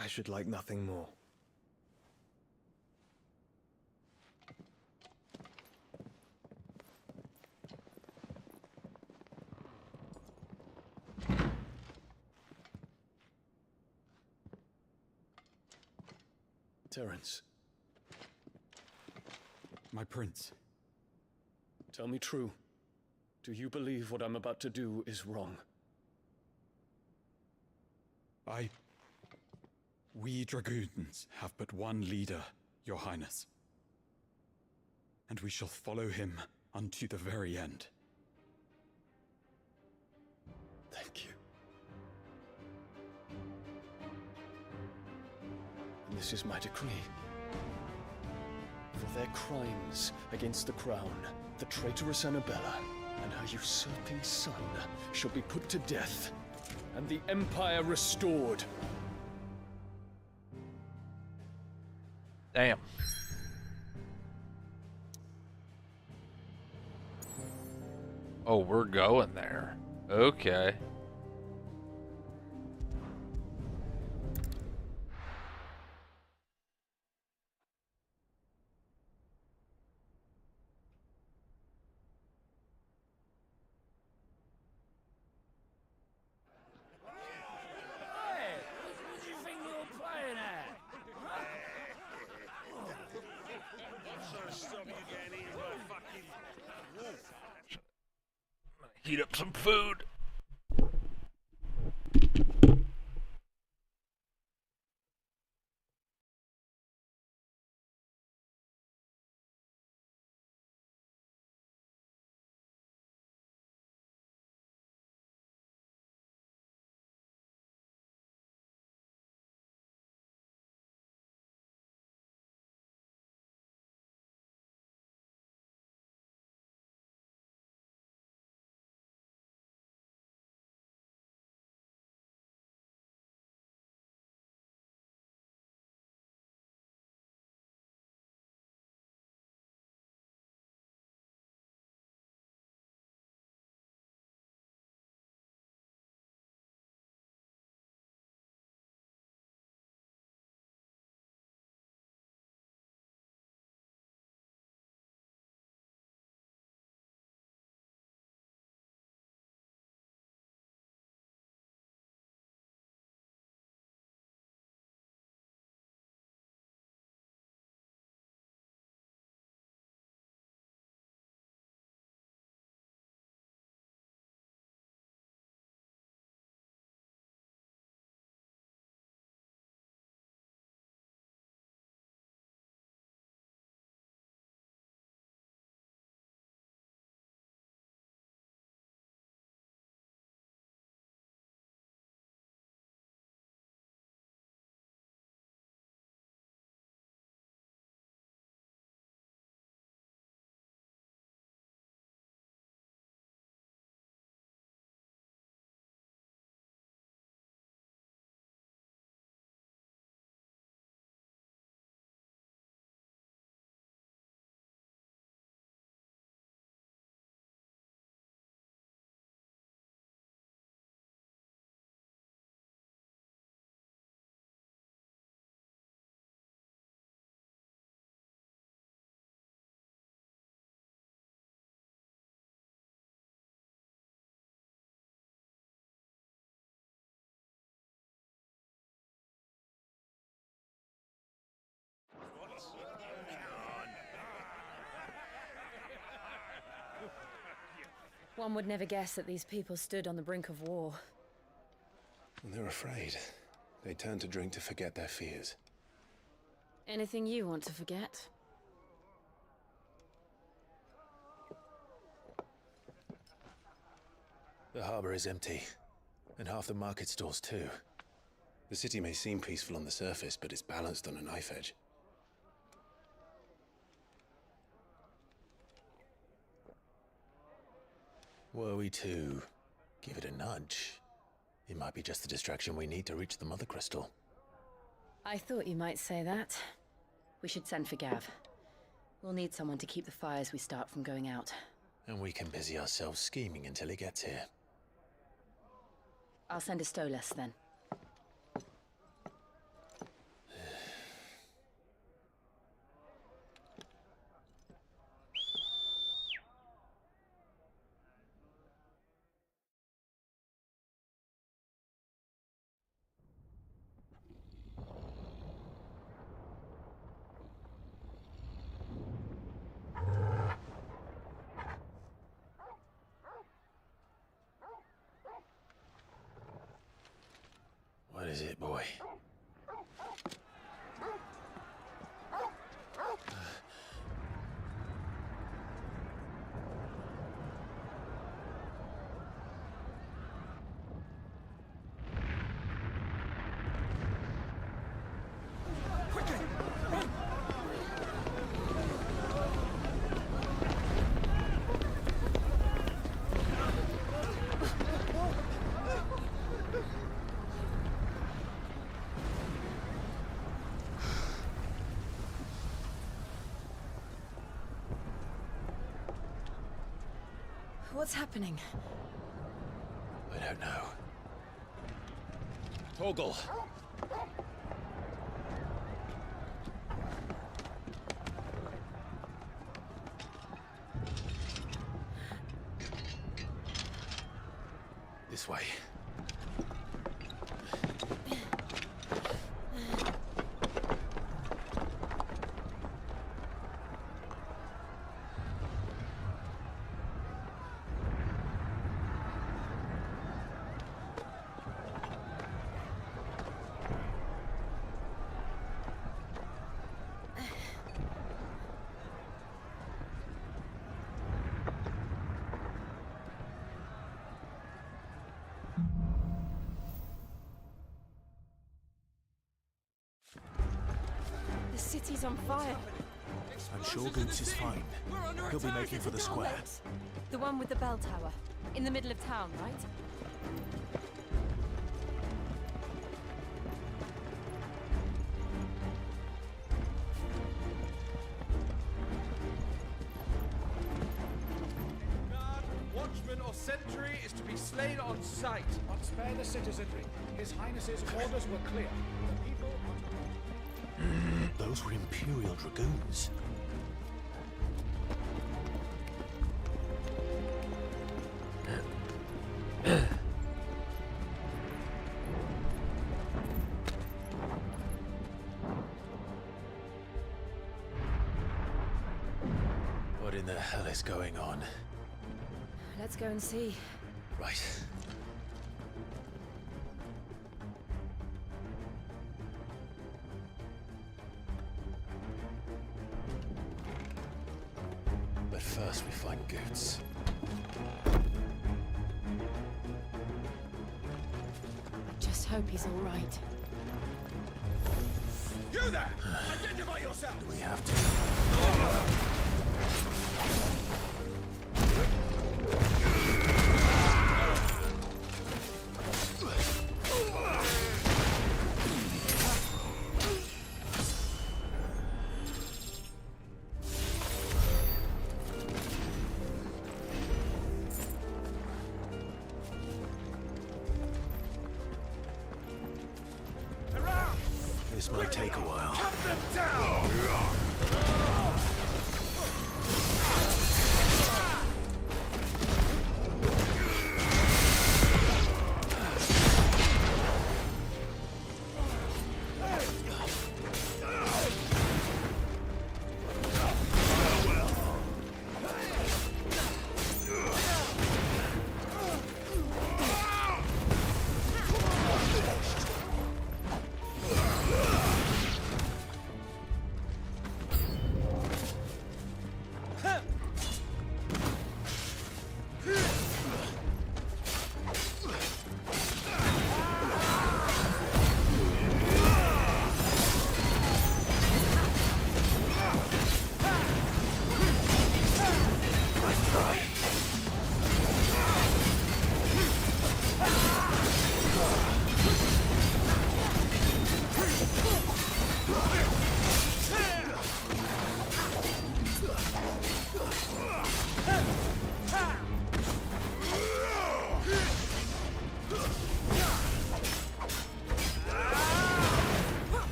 I should like nothing more. Terence. My prince. Tell me true. Do you believe what I'm about to do is wrong? We dragoons have but one leader, Your Highness. And we shall follow him unto the very end. Thank you. And this is my decree. For their crimes against the crown, the traitorous Annabella and her usurping son shall be put to death, and the Empire restored. Damn. Oh, we're going there. Okay. Heat up some food. One would never guess that these people stood on the brink of war. They're afraid. They turn to drink to forget their fears. Anything you want to forget? The harbor is empty, and half the market stalls too. The city may seem peaceful on the surface, but it's balanced on a knife edge. Were we to give it a nudge, it might be just the distraction we need to reach the Mother Crystal. I thought you might say that. We should send for Gav. We'll need someone to keep the fires we start from going out. And we can busy ourselves scheming until he gets here. I'll send a Stolas then. What is it, boy? What's happening? I don't know. Torgal! This way. The city's on fire. I'm sure Goots is fine. He'll be making for the square. The one with the bell tower. In the middle of town, right? Guard, watchman or sentry is to be slain on sight. But spare the citizenry. His Highness's orders were clear. The people are... Those were Imperial Dragoons. What in the hell is going on? Let's go and see. Right. But first we find Goots. Just hope he's all right. You there! Identify yourself! We have to. This might take a while. Cut them down!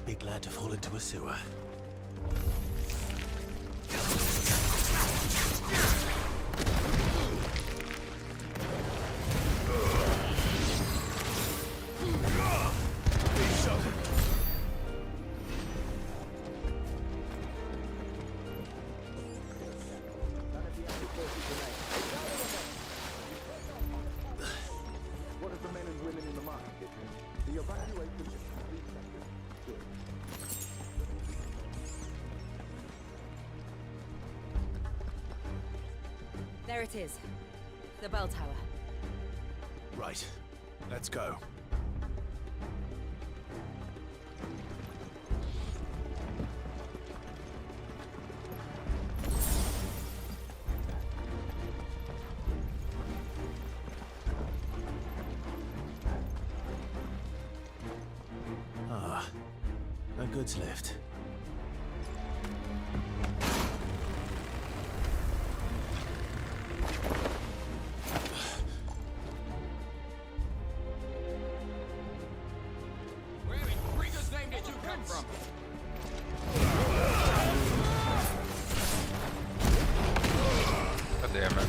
I'd be glad to fall into a sewer. What of the men and women in the market? The evacuation is complete. There it is. The bell tower. Right. Let's go. Ah, a goods lift. Where in Krieger's name did you come from? God damn it.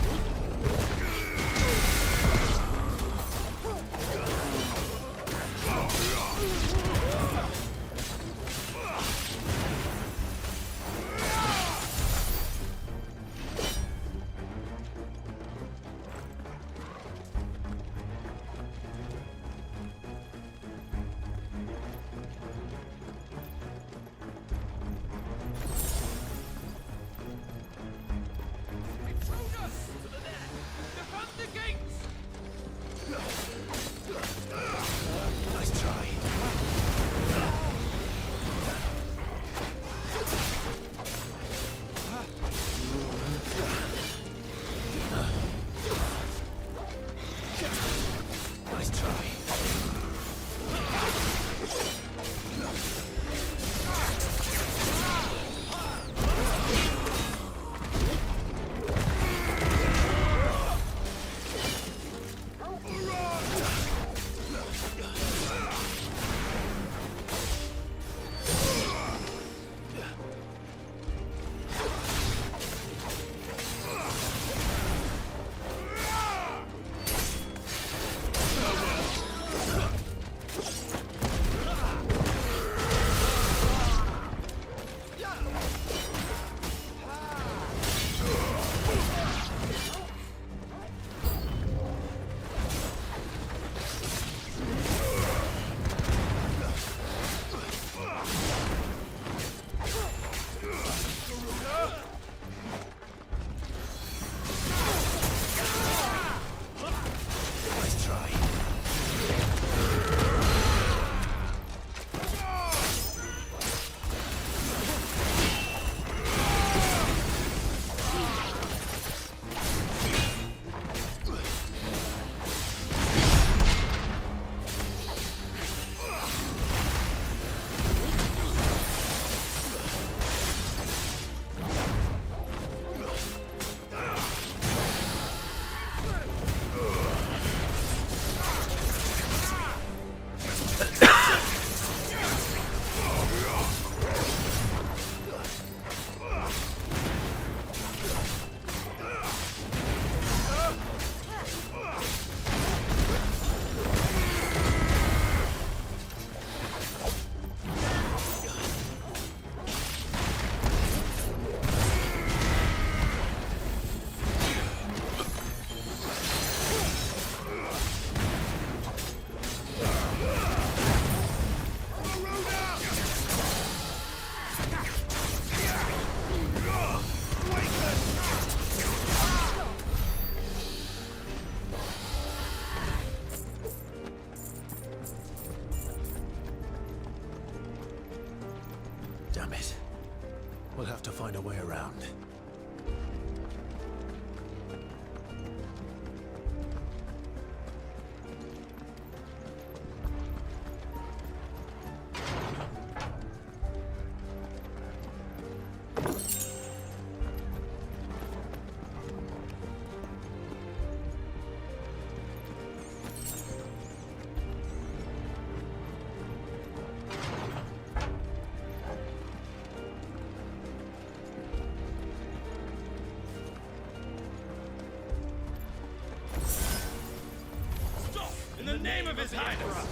His Highness!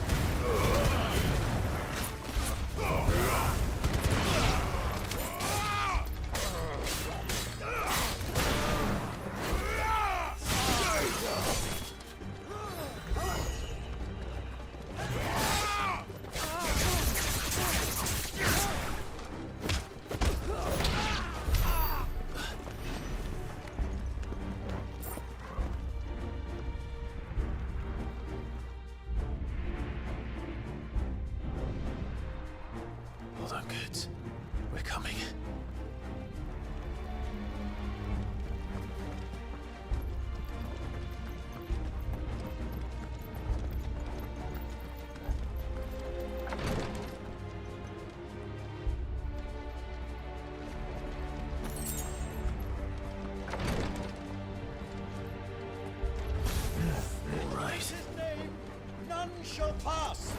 Hold on, kids. We're coming. Right. His name, none shall pass.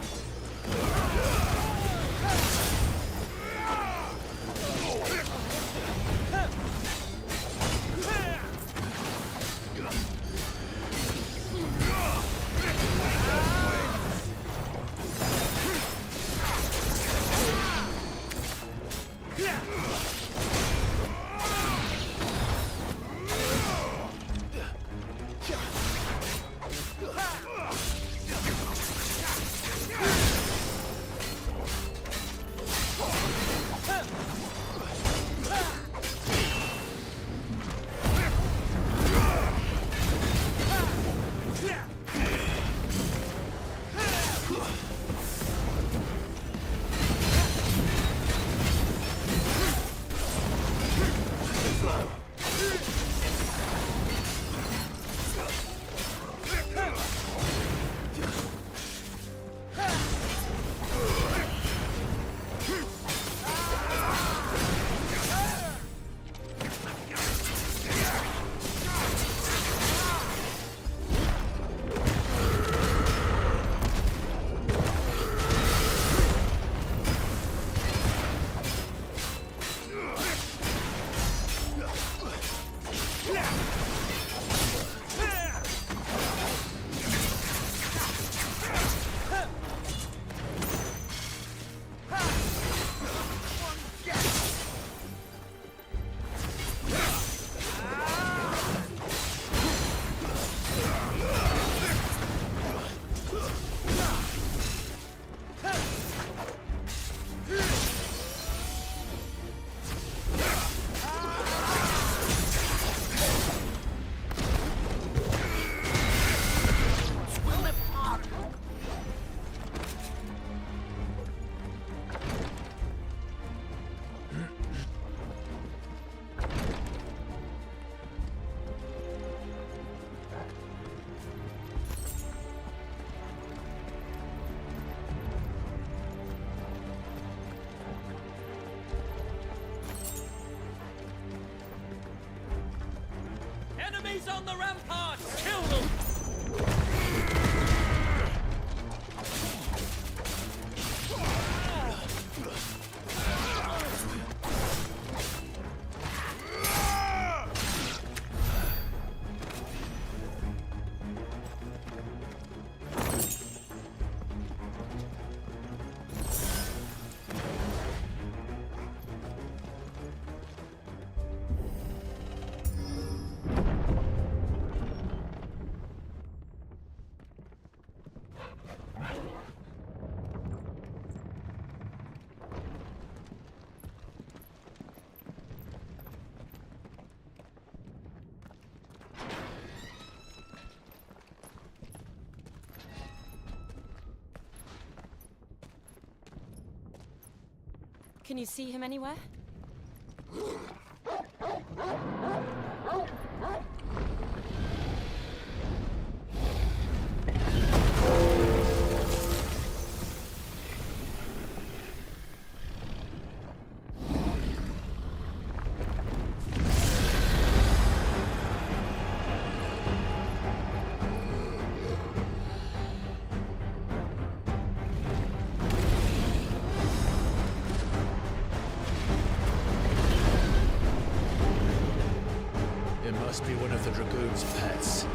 Enemies on the ramparts! Kill them! Can you see him anywhere? It must be one of the Dragoon's pets.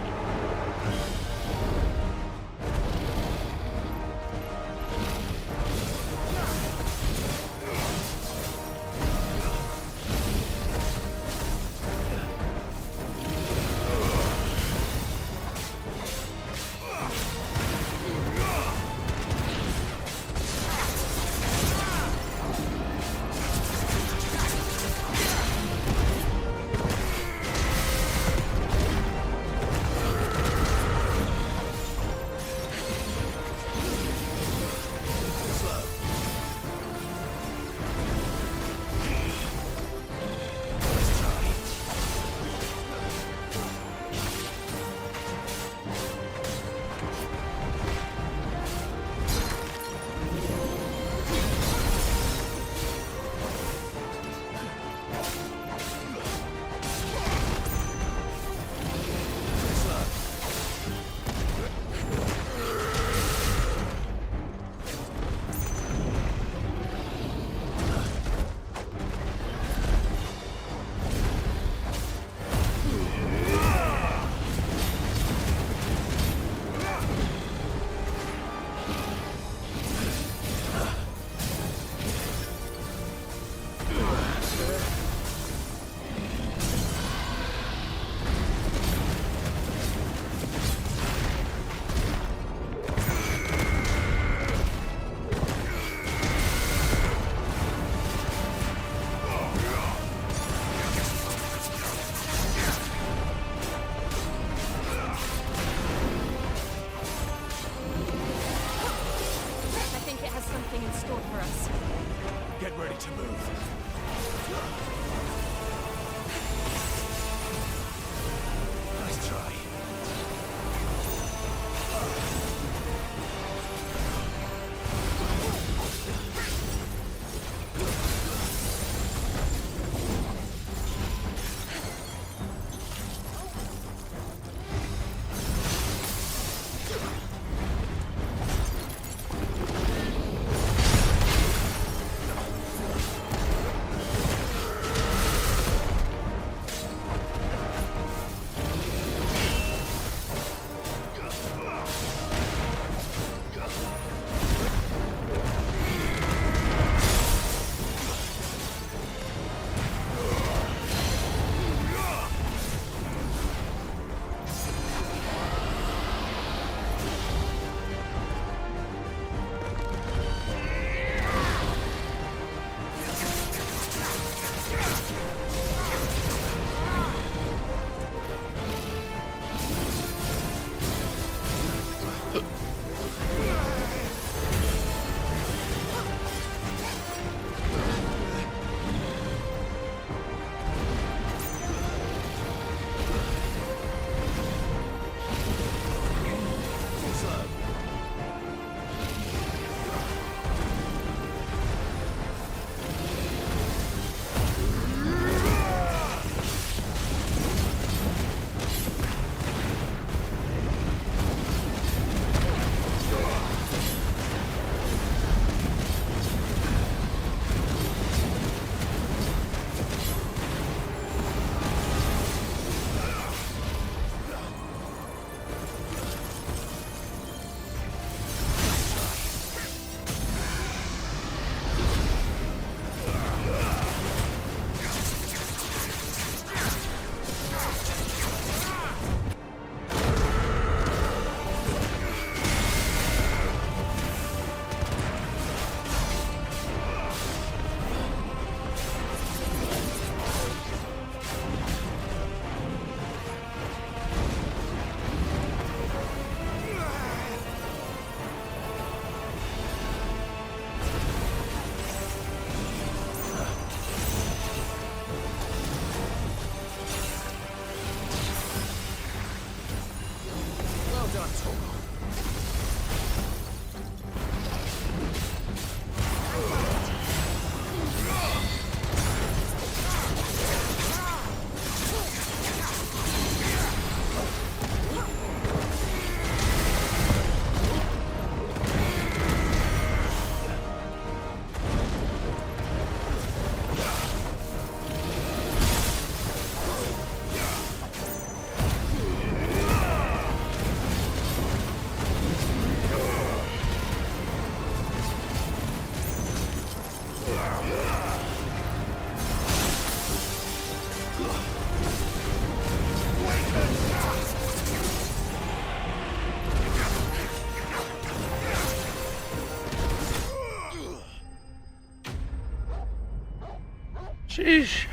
Sheesh.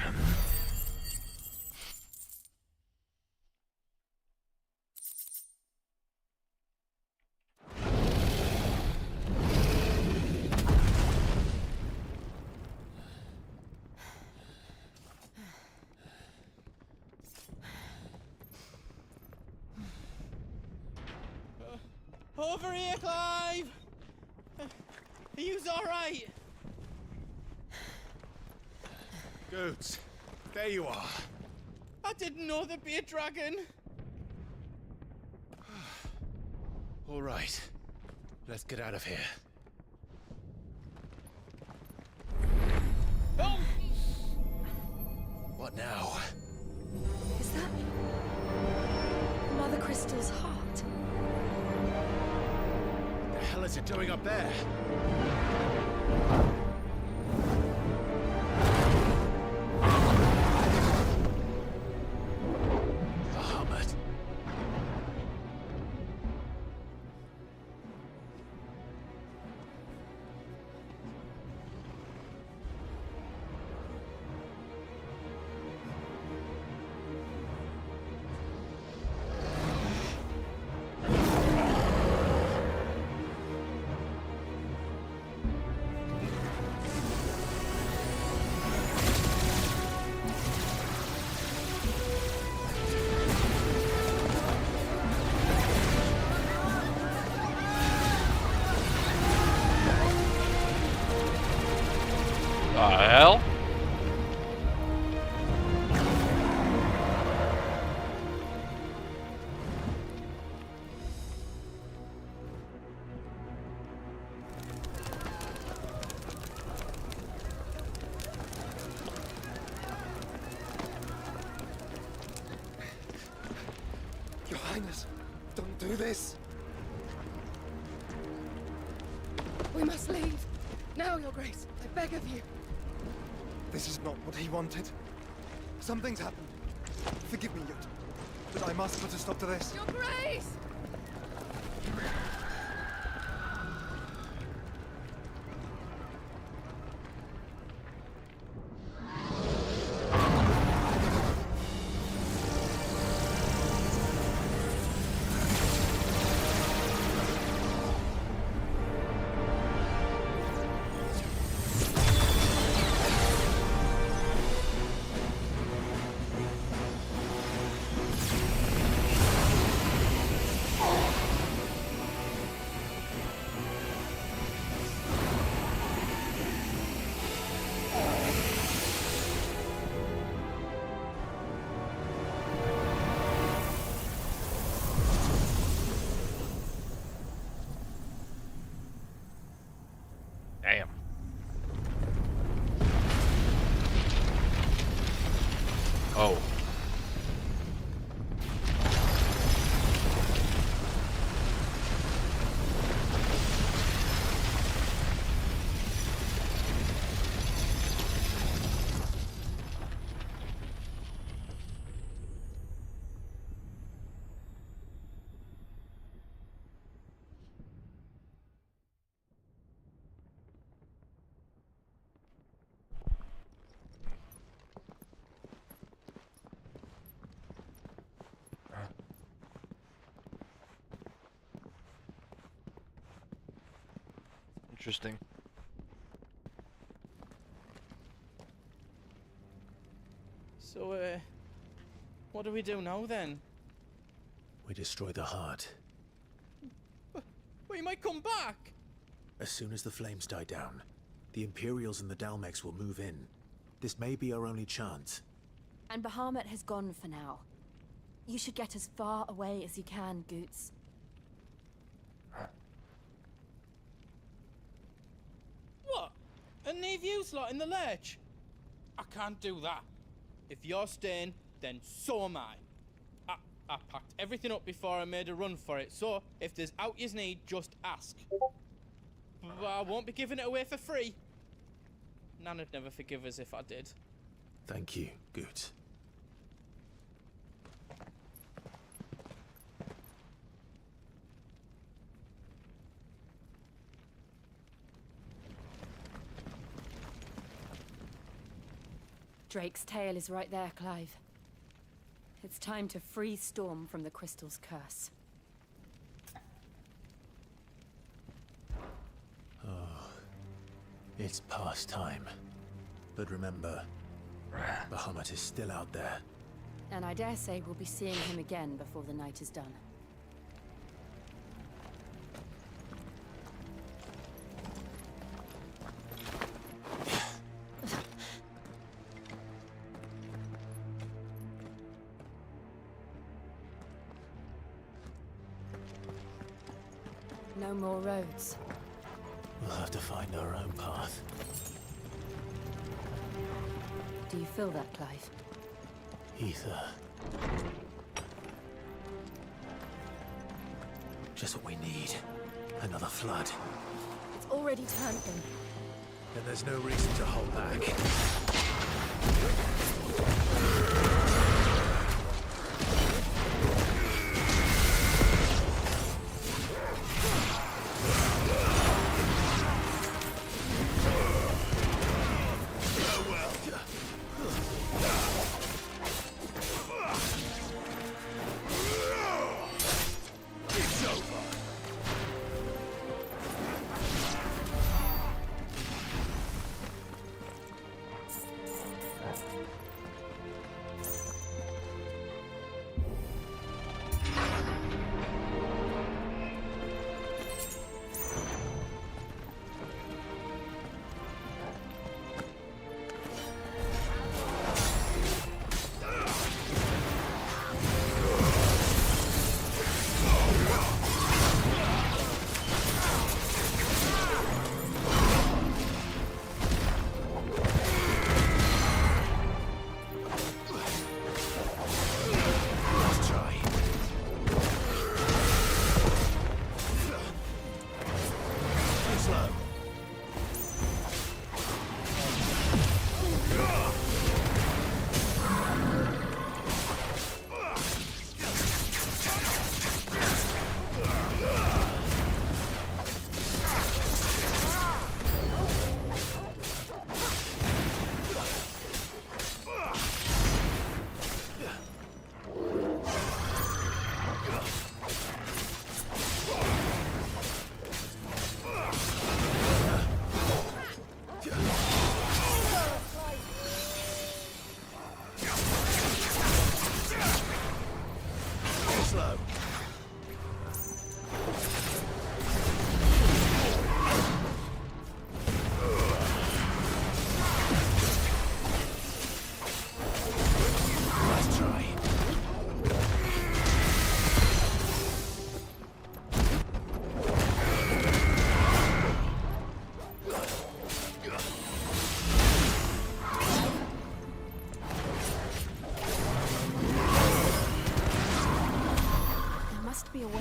Over here, Clive! Are you alright? Goats, there you are. I didn't know there'd be a dragon. All right, let's get out of here. Oh! What now? Is that Mother Crystal's heart? The hell is it doing up there? Hell? Your Highness, don't do this. We must leave. Now, Your Grace. I beg of you. This is not what he wanted. Something's happened. Forgive me, Yut, but I must put a stop to this. Your Grace! Damn. Oh. Interesting. So, what do we do now then? We destroy the heart, Well, he might come back. As soon as the flames die down, the Imperials and the Dalmex will move in. This may be our only chance. And Bahamut has gone for now. You should get as far away as you can, Goots. What? And leave you lot in the lurch? I can't do that. If you're staying, then so am I. I packed everything up before I made a run for it, so if there's out you need, just ask. But I won't be giving it away for free. Nan'd never forgive us if I did. Thank you, Goots. Drake's tail is right there, Clive. It's time to free Storm from the Crystal's curse. Oh, it's past time. But remember, Bahamut is still out there. And I dare say we'll be seeing him again before the night is done. No more roads. We'll have to find our own path. Do you feel that, Clive? Ether. Just what we need. Another flood. It's already turned them. Then there's no reason to hold back.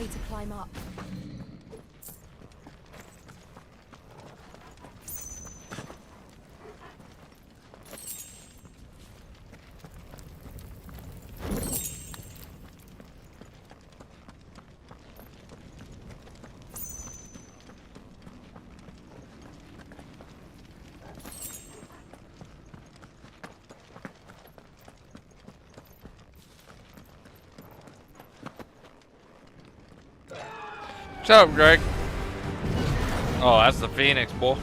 To climb up. What's up, Greg? Oh, that's the Phoenix, boy.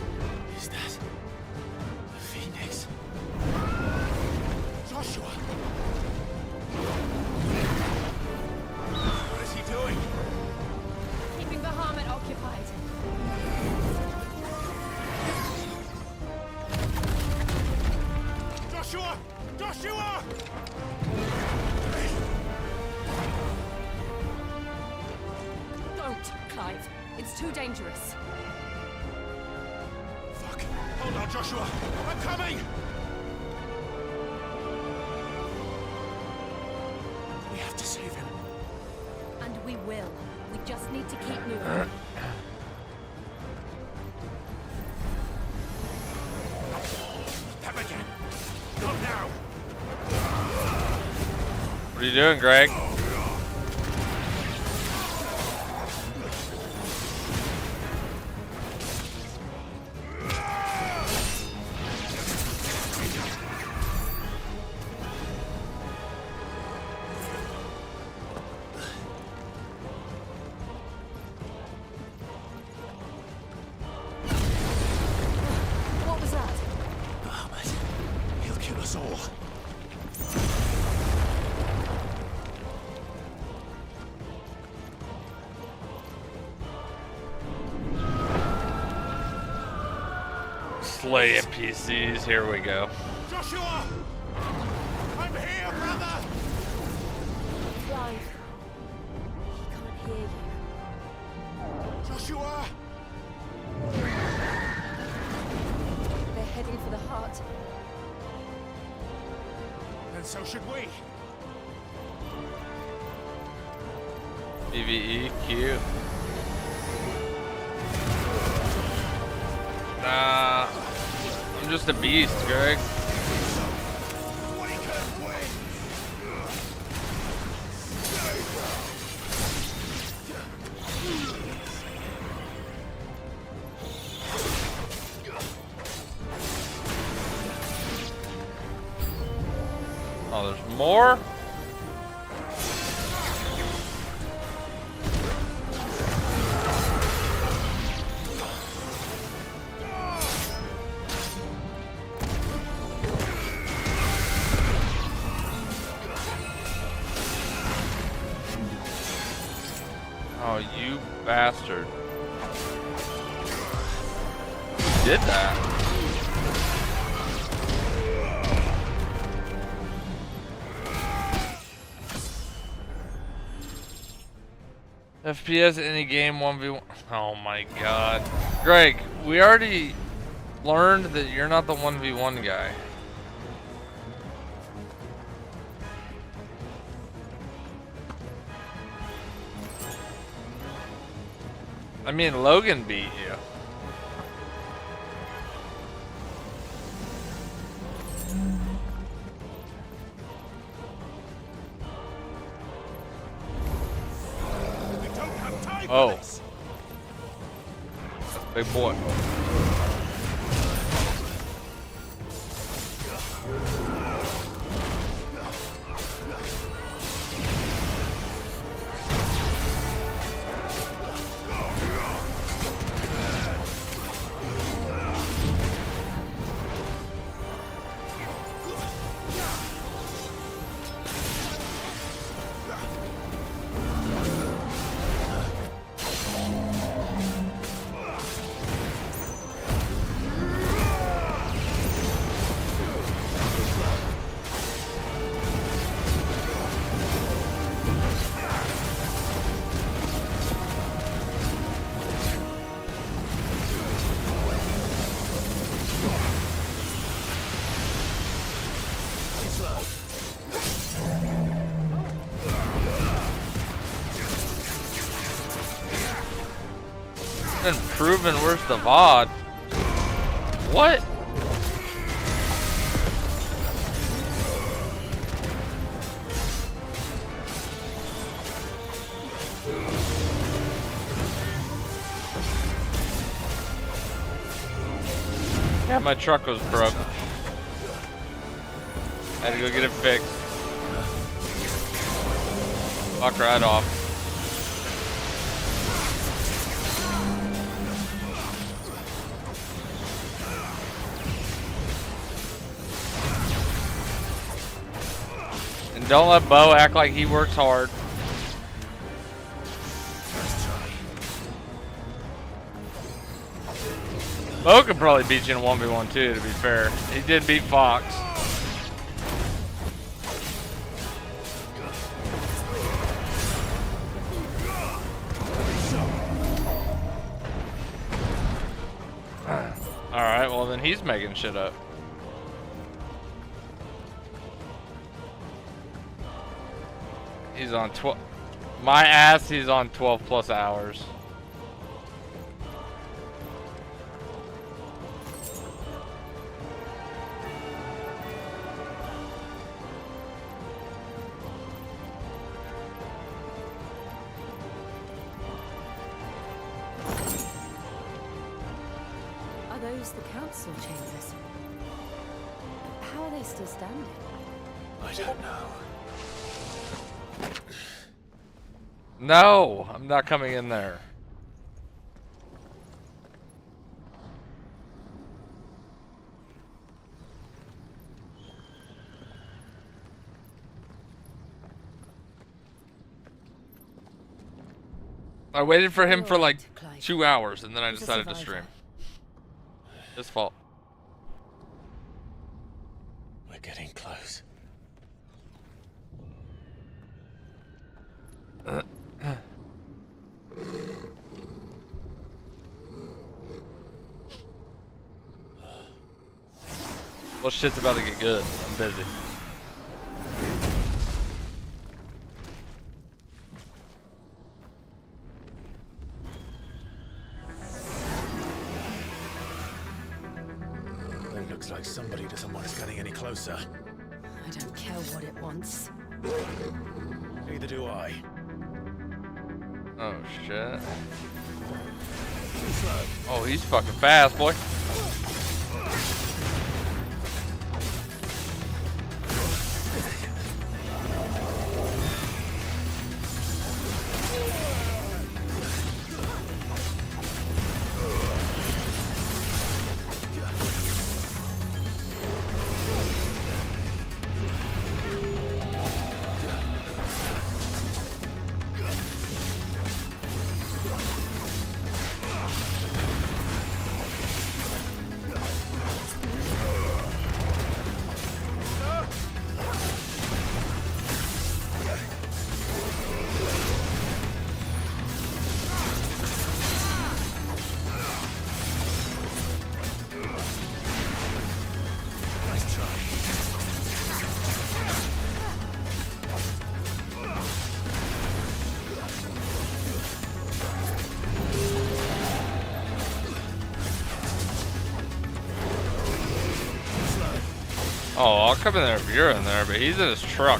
Is that the Phoenix? Joshua! What is he doing? Keeping Bahamut occupied. too dangerous. Fuck. Hold on, Joshua. I'm coming! We have to save him. And we will. We just need to keep moving. Them again. Not now. What are you doing, Greg? What was that? Ahmed. He'll kill us all. Slay NPCs, here we go. Joshua! I'm here, brother! Clive. He can't hear you. Joshua! They're heading for the heart. And so should we. PvE, cute. Nah, I'm just a beast, Greg. Oh, there's more? Oh, you bastard. Who did that? FPS any game 1v1. Oh my god. Greg, we already learned that you're not the 1v1 guy. I mean, Logan beat you. Oh. Big boy. Been proven where's the VOD. What? Yeah, my truck was broke. Had to go get it fixed. Fuck right off. And don't let Bo act like he works hard. Bo could probably beat you in a 1v1 too, to be fair. He did beat Fox. then he's making shit up. He's on 12. My ass, he's on 12 plus hours. Are those the council chambers? How are they still standing? I don't know. No, I'm not coming in there. I waited for him for like 2 hours and then I decided to stream. His fault. We're getting close. Well, shit's about to get good. I'm busy. It looks like somebody doesn't want us getting any closer. I don't care what it wants. Neither do I. Oh shit. Oh, he's fucking fast, boy. Oh, I'll come in there if you're in there, but he's in his truck.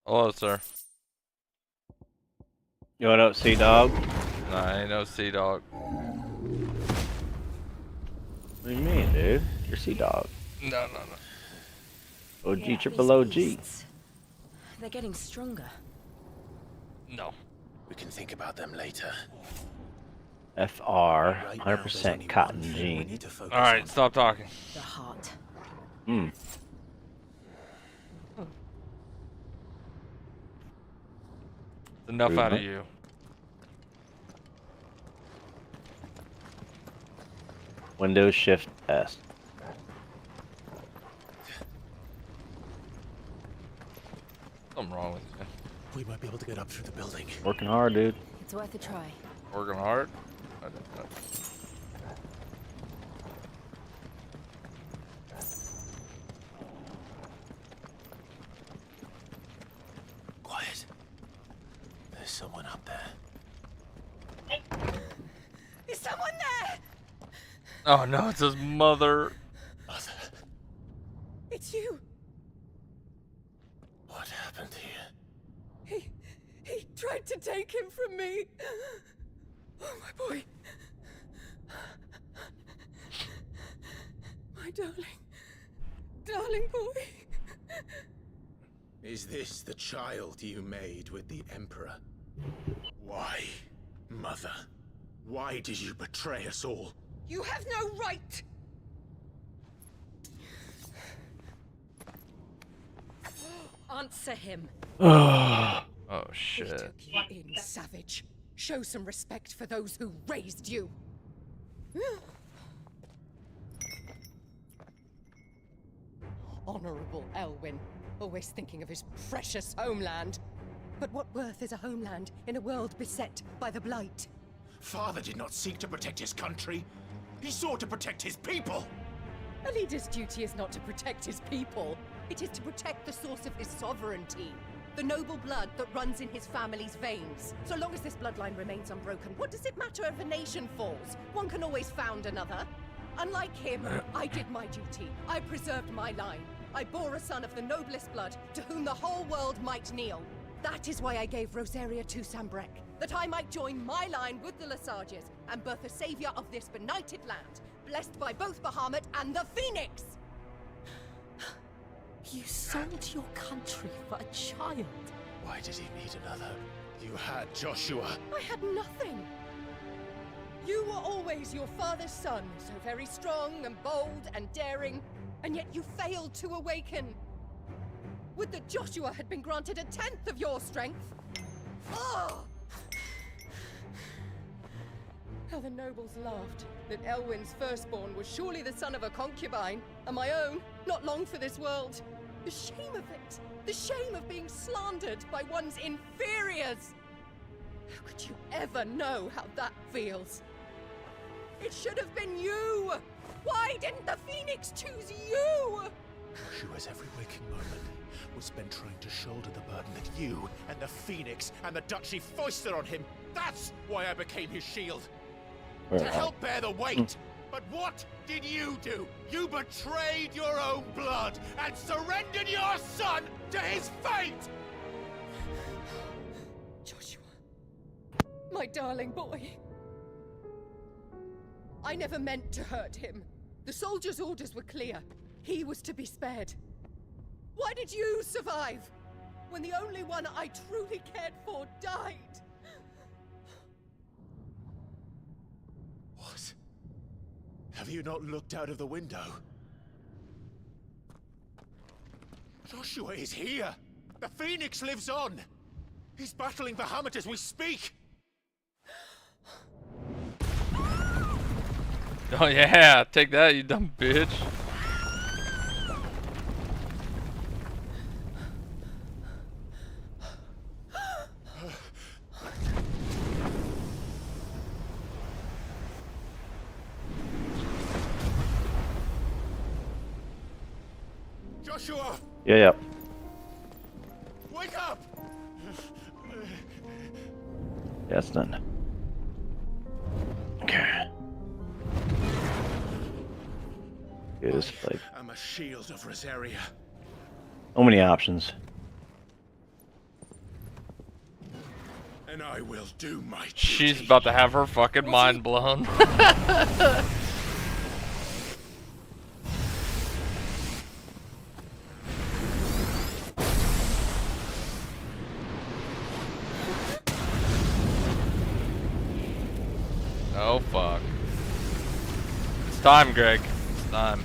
Hello, sir. You what up, Sea Dog? Nah, I ain't no Sea Dog. What do you mean, dude? You're Sea Dog. No. OG triple OG. They're getting stronger. No. We can think about them later. FR, 100% cotton jean. Alright, stop talking. The heart. Hmm. Enough out of you. Windows Shift S. Something wrong with you. We might be able to get up through the building. Working hard, dude. It's worth a try. Working hard? I don't know. Quiet. There's someone up there. Is someone there? Oh no, it's his mother. Mother. It's you. What happened here? He tried to take him from me. Oh, my boy. My darling boy. Is this the child you made with the Emperor? Why, Mother? Why did you betray us all? You have no right. Answer him. Oh shit. Took you in, savage. Show some respect for those who raised you. Honorable Elwyn, always thinking of his precious homeland. But what worth is a homeland in a world beset by the Blight? Father did not seek to protect his country. He sought to protect his people. A leader's duty is not to protect his people. It is to protect the source of his sovereignty. The noble blood that runs in his family's veins. So long as this bloodline remains unbroken, what does it matter if a nation falls? One can always found another. Unlike him, I did my duty. I preserved my line. I bore a son of the noblest blood, to whom the whole world might kneel. That is why I gave Rosaria to Sambrek, that I might join my line with the Lesages and birth a savior of this benighted land, blessed by both Bahamut and the Phoenix! You sold your country for a child. Why did he need another? You had Joshua. I had nothing. You were always your father's son, so very strong and bold and daring, and yet you failed to awaken. Would that Joshua had been granted 1/10 of your strength? Oh! How the nobles laughed that Elwyn's firstborn was surely the son of a concubine, and my own, not long for this world. The shame of it! The shame of being slandered by one's inferiors! How could you ever know how that feels? It should have been you! Why didn't the Phoenix choose you? Joshua's every waking moment was spent trying to shoulder the burden that you and the Phoenix and the Duchy foisted on him. That's why I became his shield. To help bear the weight. But what did you do? You betrayed your own blood! God and surrendered your son to his fate! Joshua, my darling boy. I never meant to hurt him. The soldiers' orders were clear. He was to be spared. Why did you survive when the only one I truly cared for died? What? Have you not looked out of the window? Joshua is here! The Phoenix lives on! He's battling Bahamut as we speak! Oh yeah, take that, you dumb bitch. Joshua! Yeah. Wake up! That's done. Okay. Good, like I'm a shield of Rosaria. so many options. And I will do my She's about to have her fucking mind blown. Oh fuck. It's time, Greg. It's time.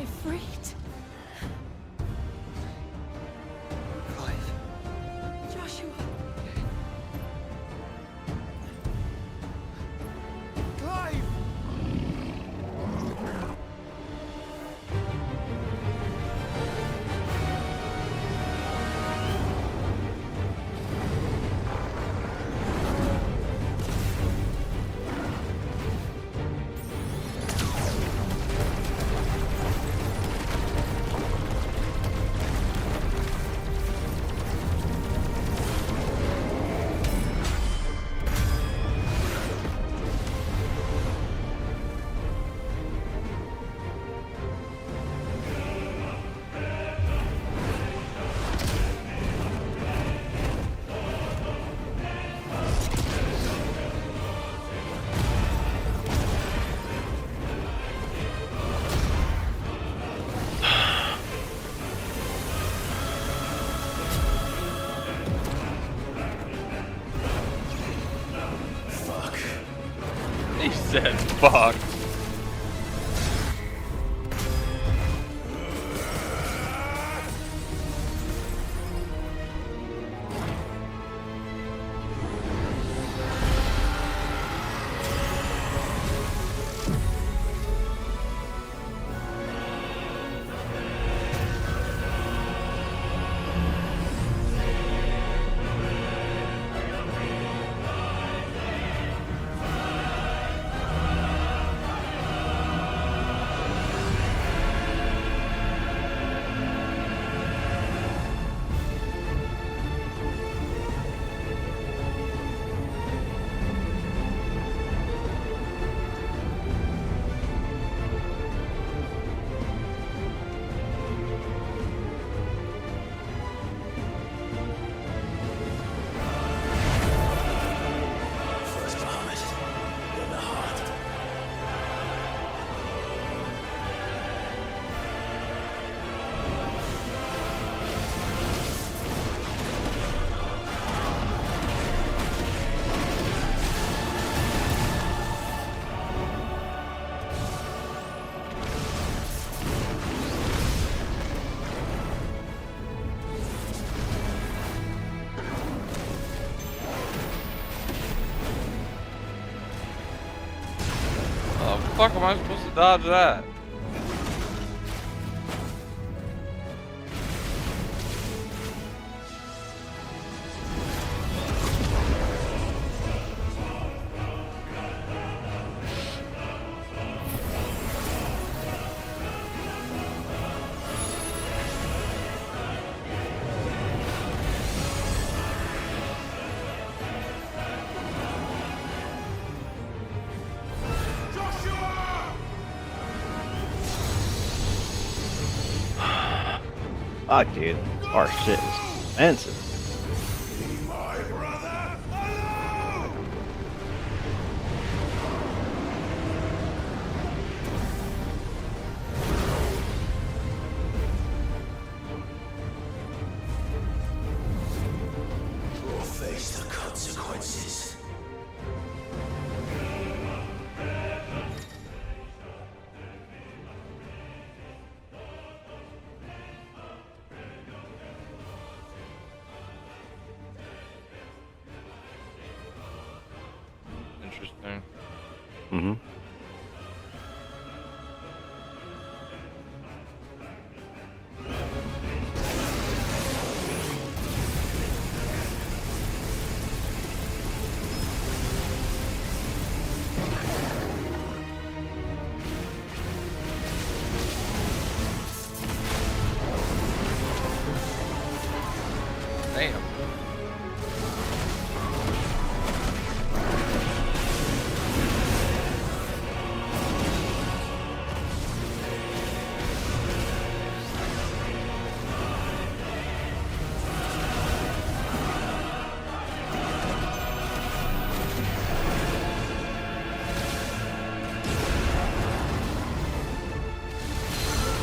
Ifrit. Clive. Joshua. Clive! He said fuck. How the fuck am I supposed to dodge that? Fuck, dude. Our shit is expensive. My brother alone! Or face the consequences. Interesting. Mm-hmm. Damn.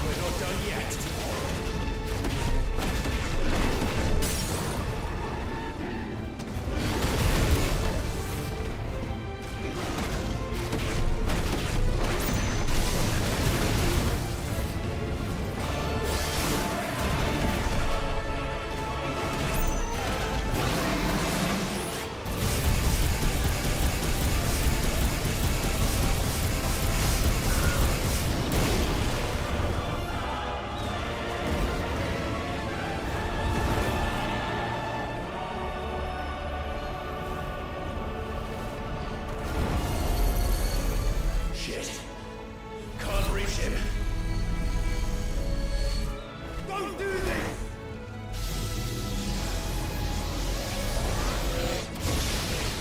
We're not done yet. Shit. Can't reach him. Don't do this!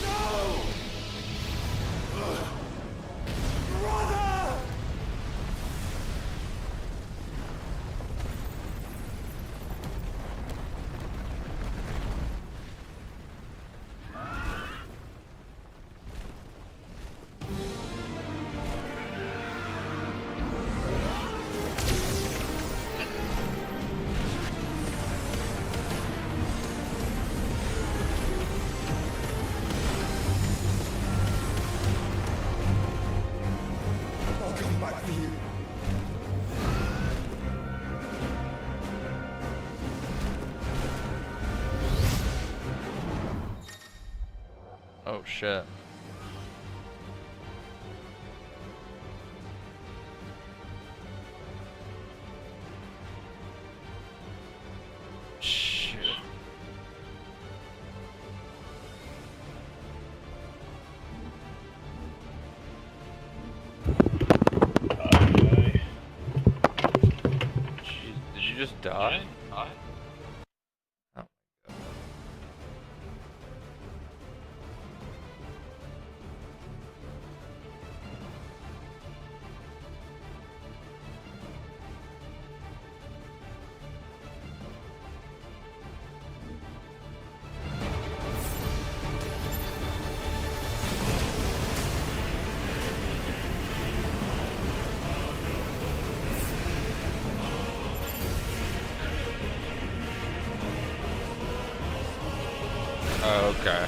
No! Brother! I'll come back for you. Oh shit. Shit. Jeez, did you just die? Oh. Oh, okay.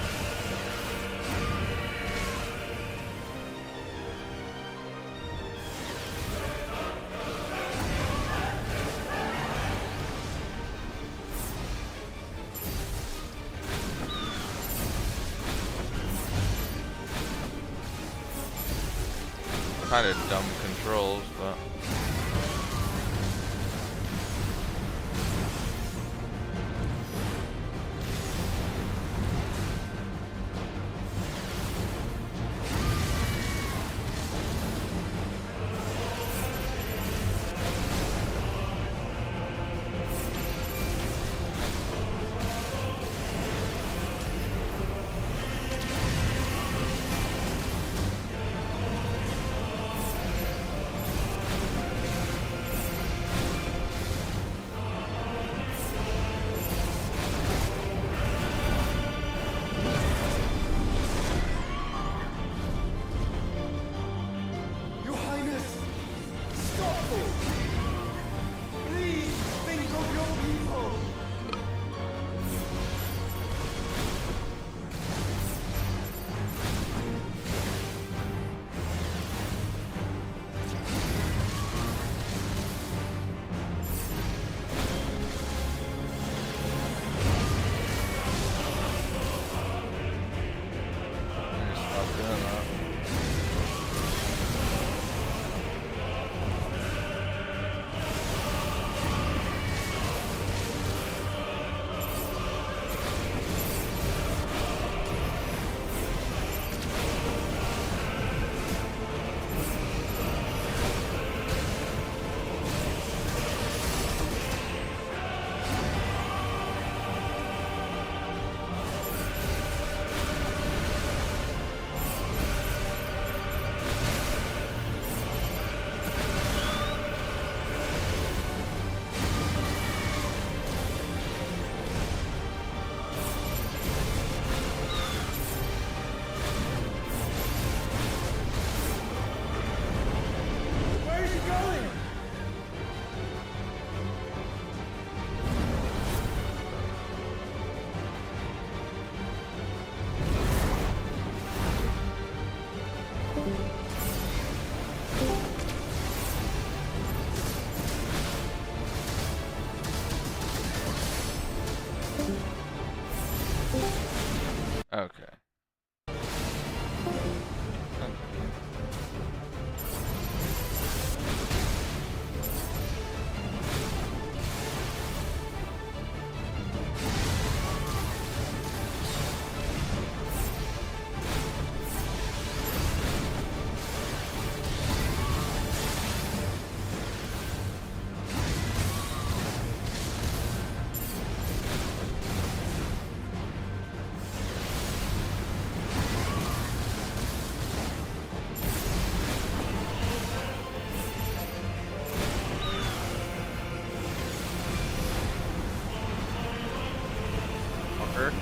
Kind of dumb controls, but Okay. Fucker.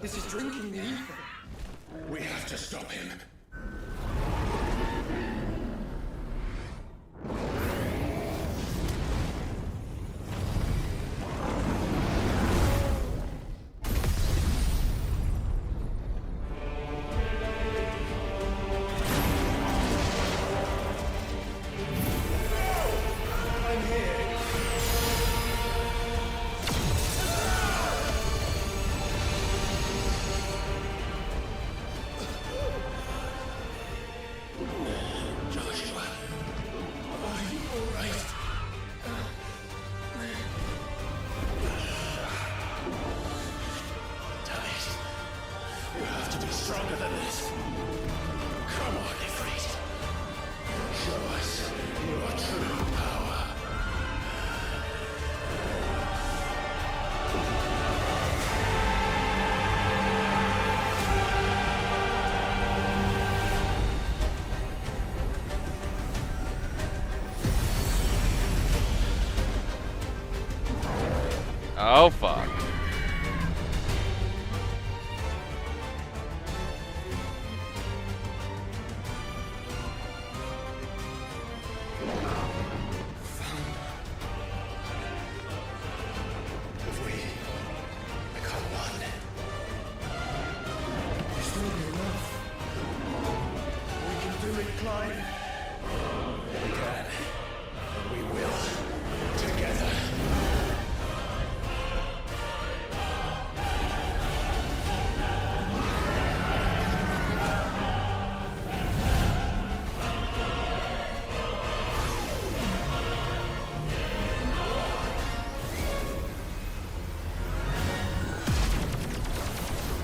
This is drinking the ether. We have to stop him. Stronger than this. Come on, Ifrit. Show us your true power. Oh fuck.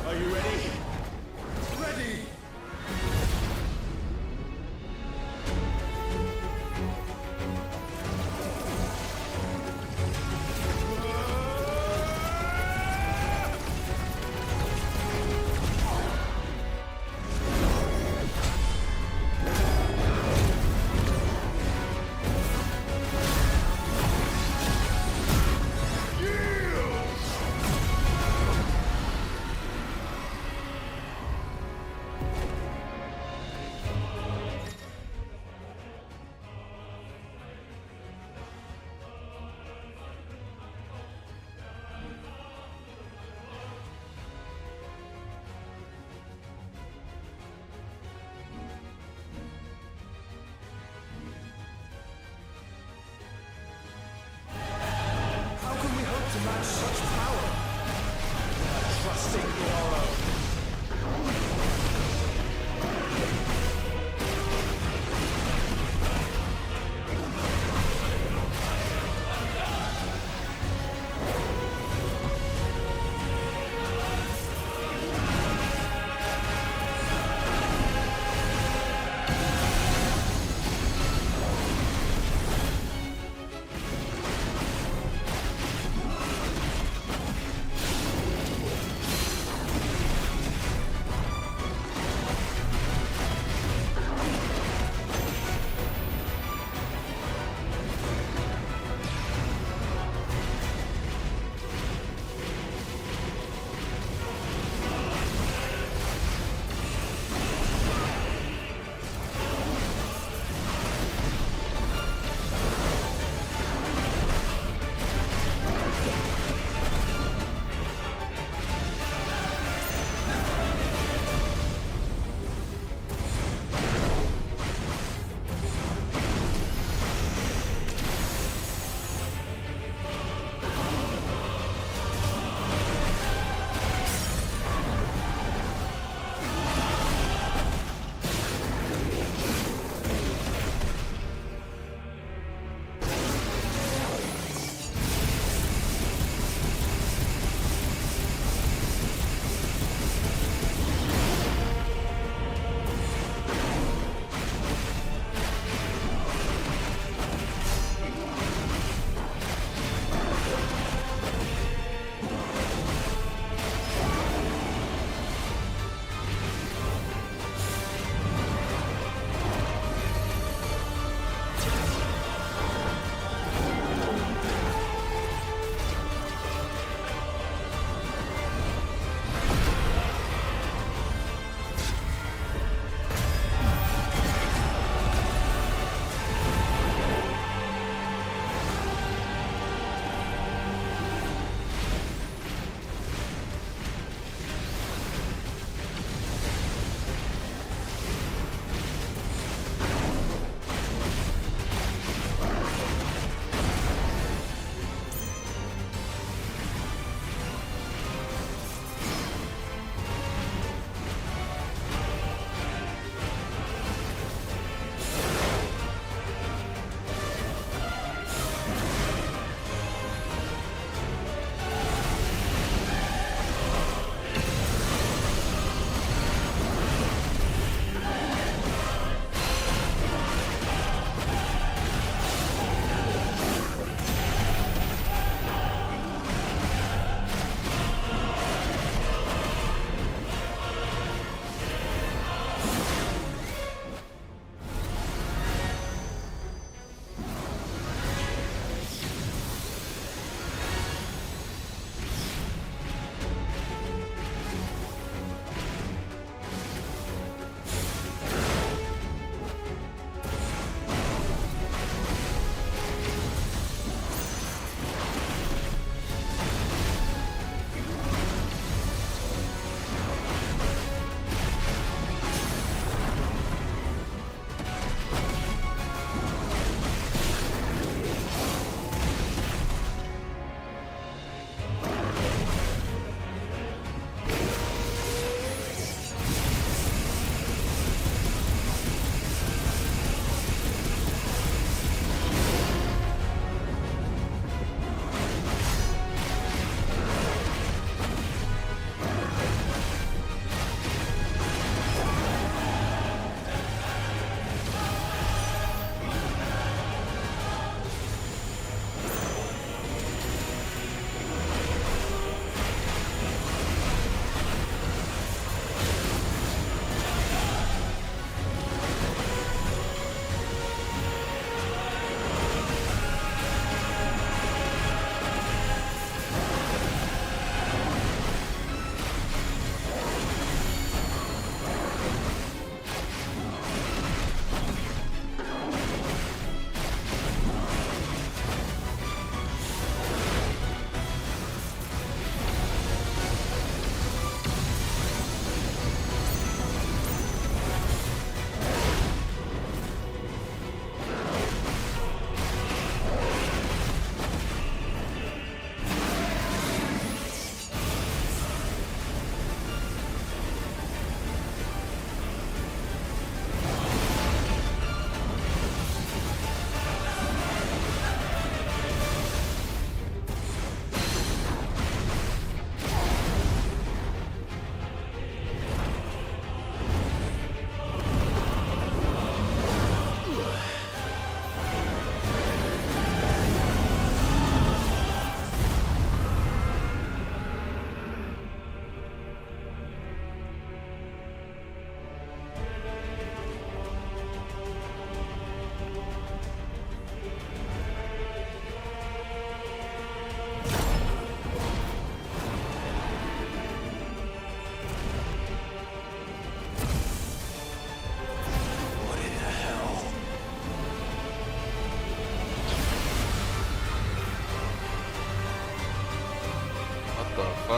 Are you ready? Ready! How can we hope to match such power? Trusting your own.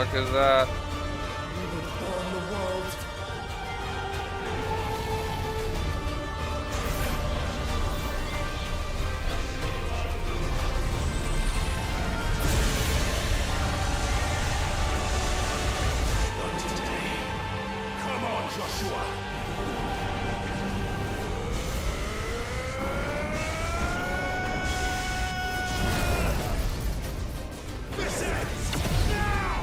fuck is that? You would burn the world. Not today. Come on, Joshua. This ends now!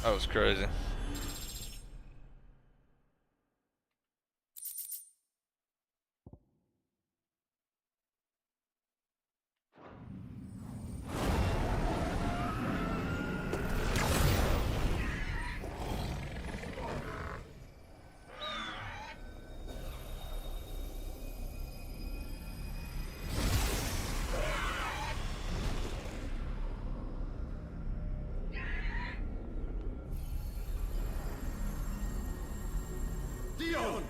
That was crazy. Dion!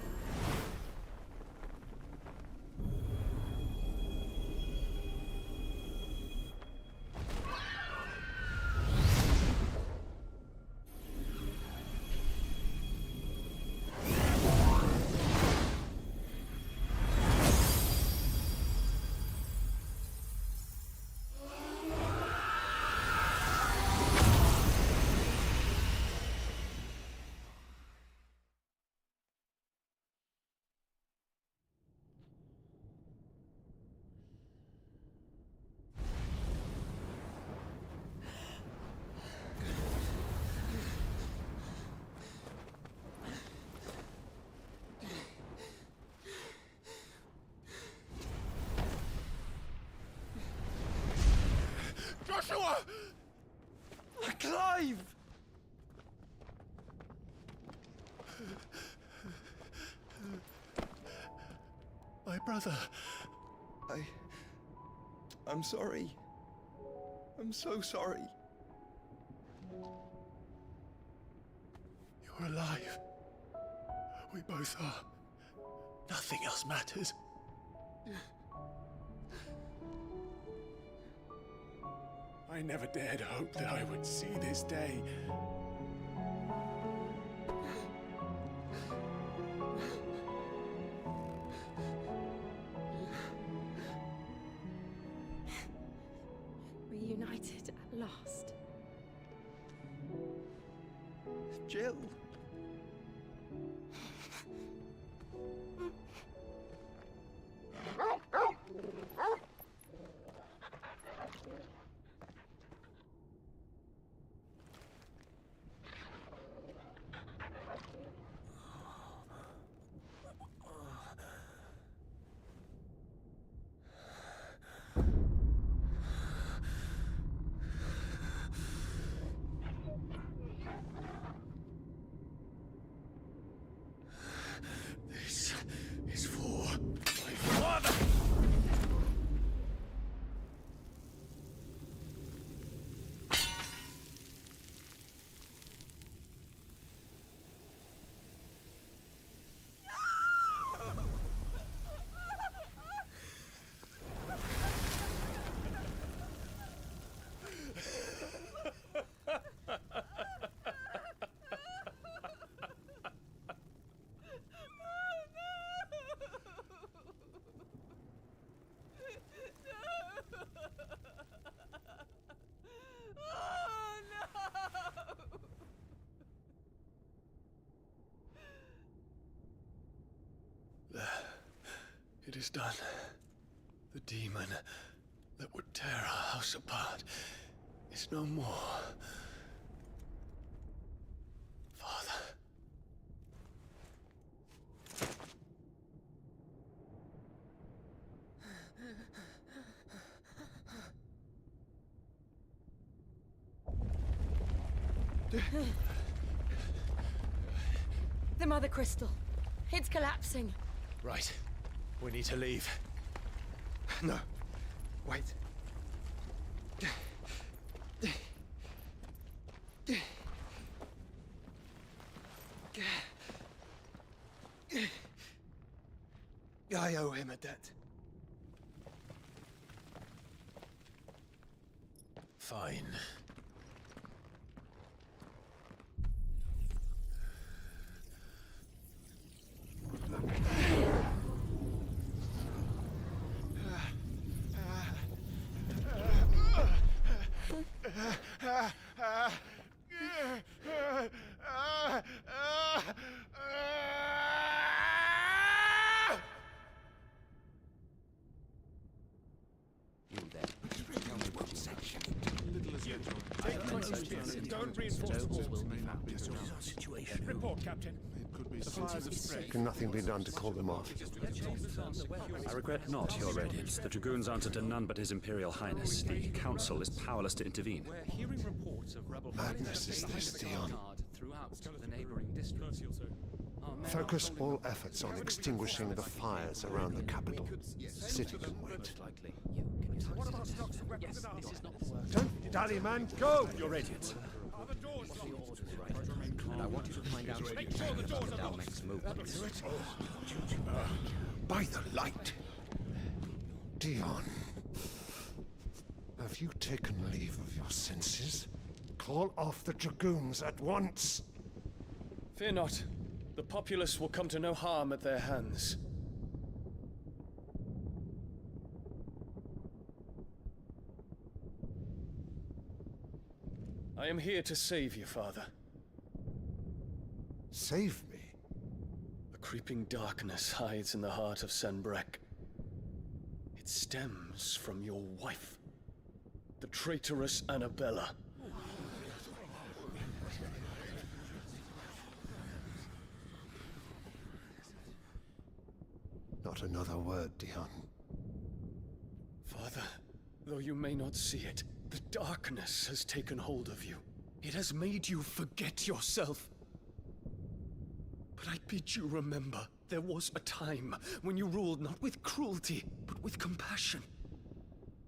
Joshua! Clive! My brother. I'm sorry. I'm so sorry. You're alive. We both are. Nothing else matters. I never dared hope that I would see this day. Reunited at last. Jill. This is for my father. It is done. The demon that would tear our house apart is no more. Father. The Mother Crystal. It's collapsing. Right. We need to leave. No. Wait. I owe him a debt. Fine. Don't reinforce the walls. Situation. Report, Captain. Can nothing be done to call them off? I regret not, Your Radiance. The Dragoons answer to none but His Imperial Highness. The Council is powerless to intervene. We're hearing reports of rebel Madness is this, Dion. throughout the neighboring districts. Focus all efforts on extinguishing the fires around the capital. City can wait. Don't dally, man. Go! Your Radiance. And I want you to find out about Dalmec's movements. By the light. Dion. Have you taken leave of your senses? Call off the Dragoons at once. Fear not. The populace will come to no harm at their hands. I am here to save you, Father. Save me? A creeping darkness hides in the heart of Sanbreque. It stems from your wife, the traitorous Annabella. Not another word, Dion. Father, though you may not see it, the darkness has taken hold of you. It has made you forget yourself. But I bid you remember, there was a time when you ruled not with cruelty, but with compassion.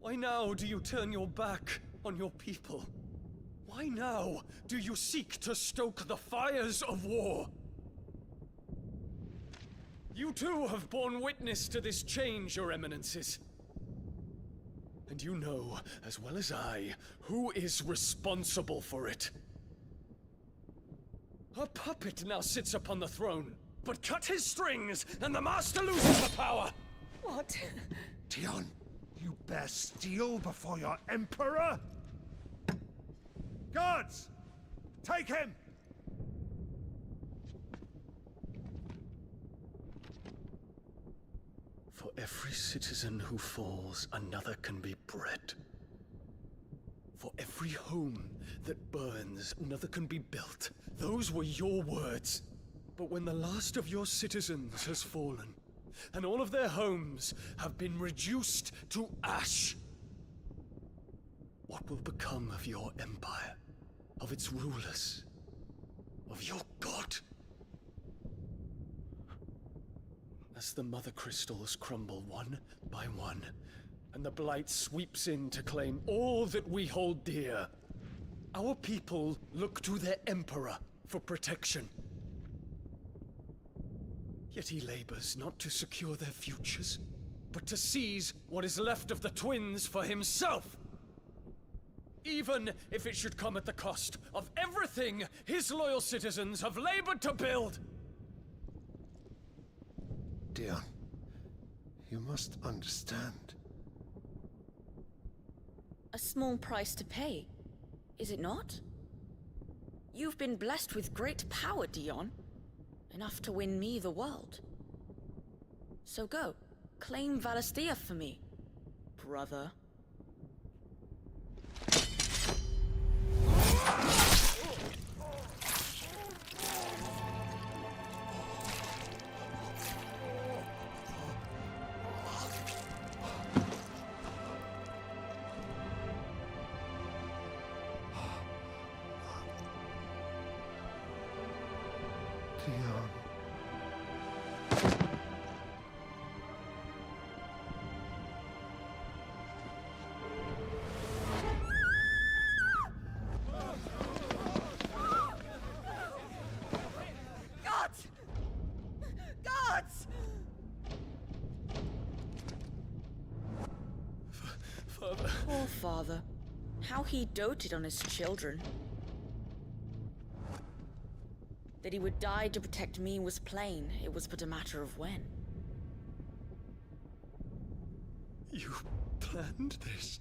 Why now do you turn your back on your people? Why now do you seek to stoke the fires of war? You too have borne witness to this change, Your Eminences. And you know, as well as I, who is responsible for it. A puppet now sits upon the throne, but cut his strings, and the master loses the power! What? Dion, you bear steel before your Emperor? Guards! Take him! For every citizen who falls, another can be bred. For every home that burns, another can be built. Those were your words. But when the last of your citizens has fallen, and all of their homes have been reduced to ash, what will become of your empire, of its rulers, of your god? As the Mother Crystals crumble one by one, and the Blight sweeps in to claim all that we hold dear, our people look to their Emperor for protection. Yet he labors not to secure their futures, but to seize what is left of the twins for himself! Even if it should come at the cost of everything his loyal citizens have labored to build! Dion, you must understand. A small price to pay, is it not? You've been blessed with great power, Dion. Enough to win me the world. So go, claim Valisthea for me, brother. Dion. Gods! Gods! Father. Poor father. How he doted on his children. That he would die to protect me was plain. It was but a matter of when. You planned this?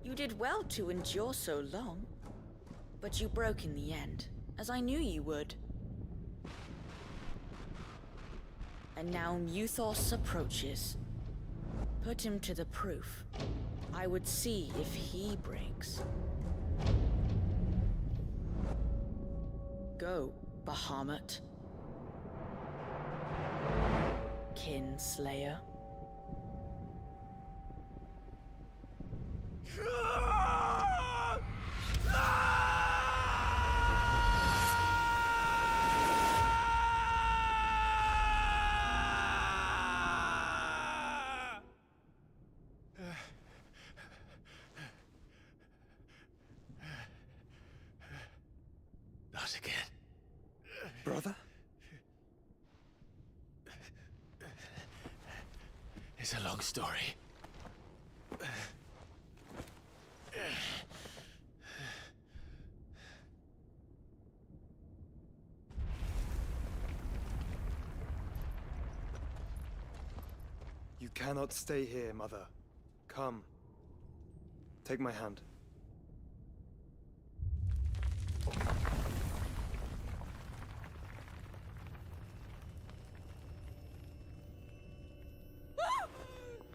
You did well to endure so long. But you broke in the end, as I knew you would. And now Muthos approaches. Put him to the proof. I would see if he breaks. Go, Bahamut. Kinslayer. Not again. Brother? It's a long story. You cannot stay here, Mother. Come. Take my hand.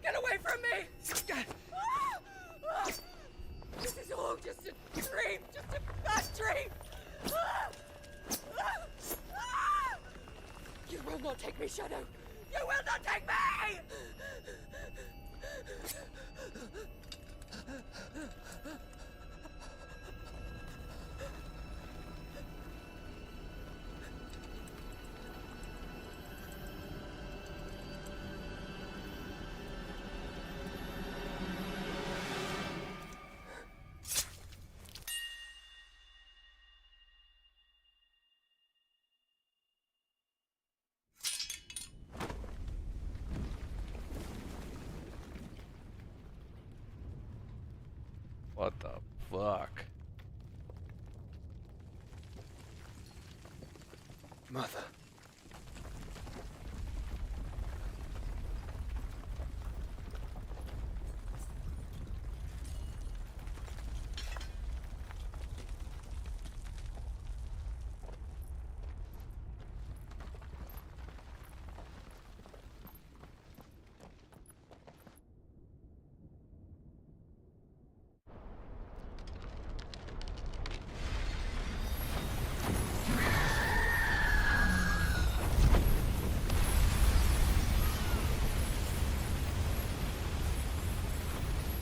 Get away from me! This is all just a dream, just a bad dream! You will not take me, Shadow! You will not take me! What the fuck? Mother.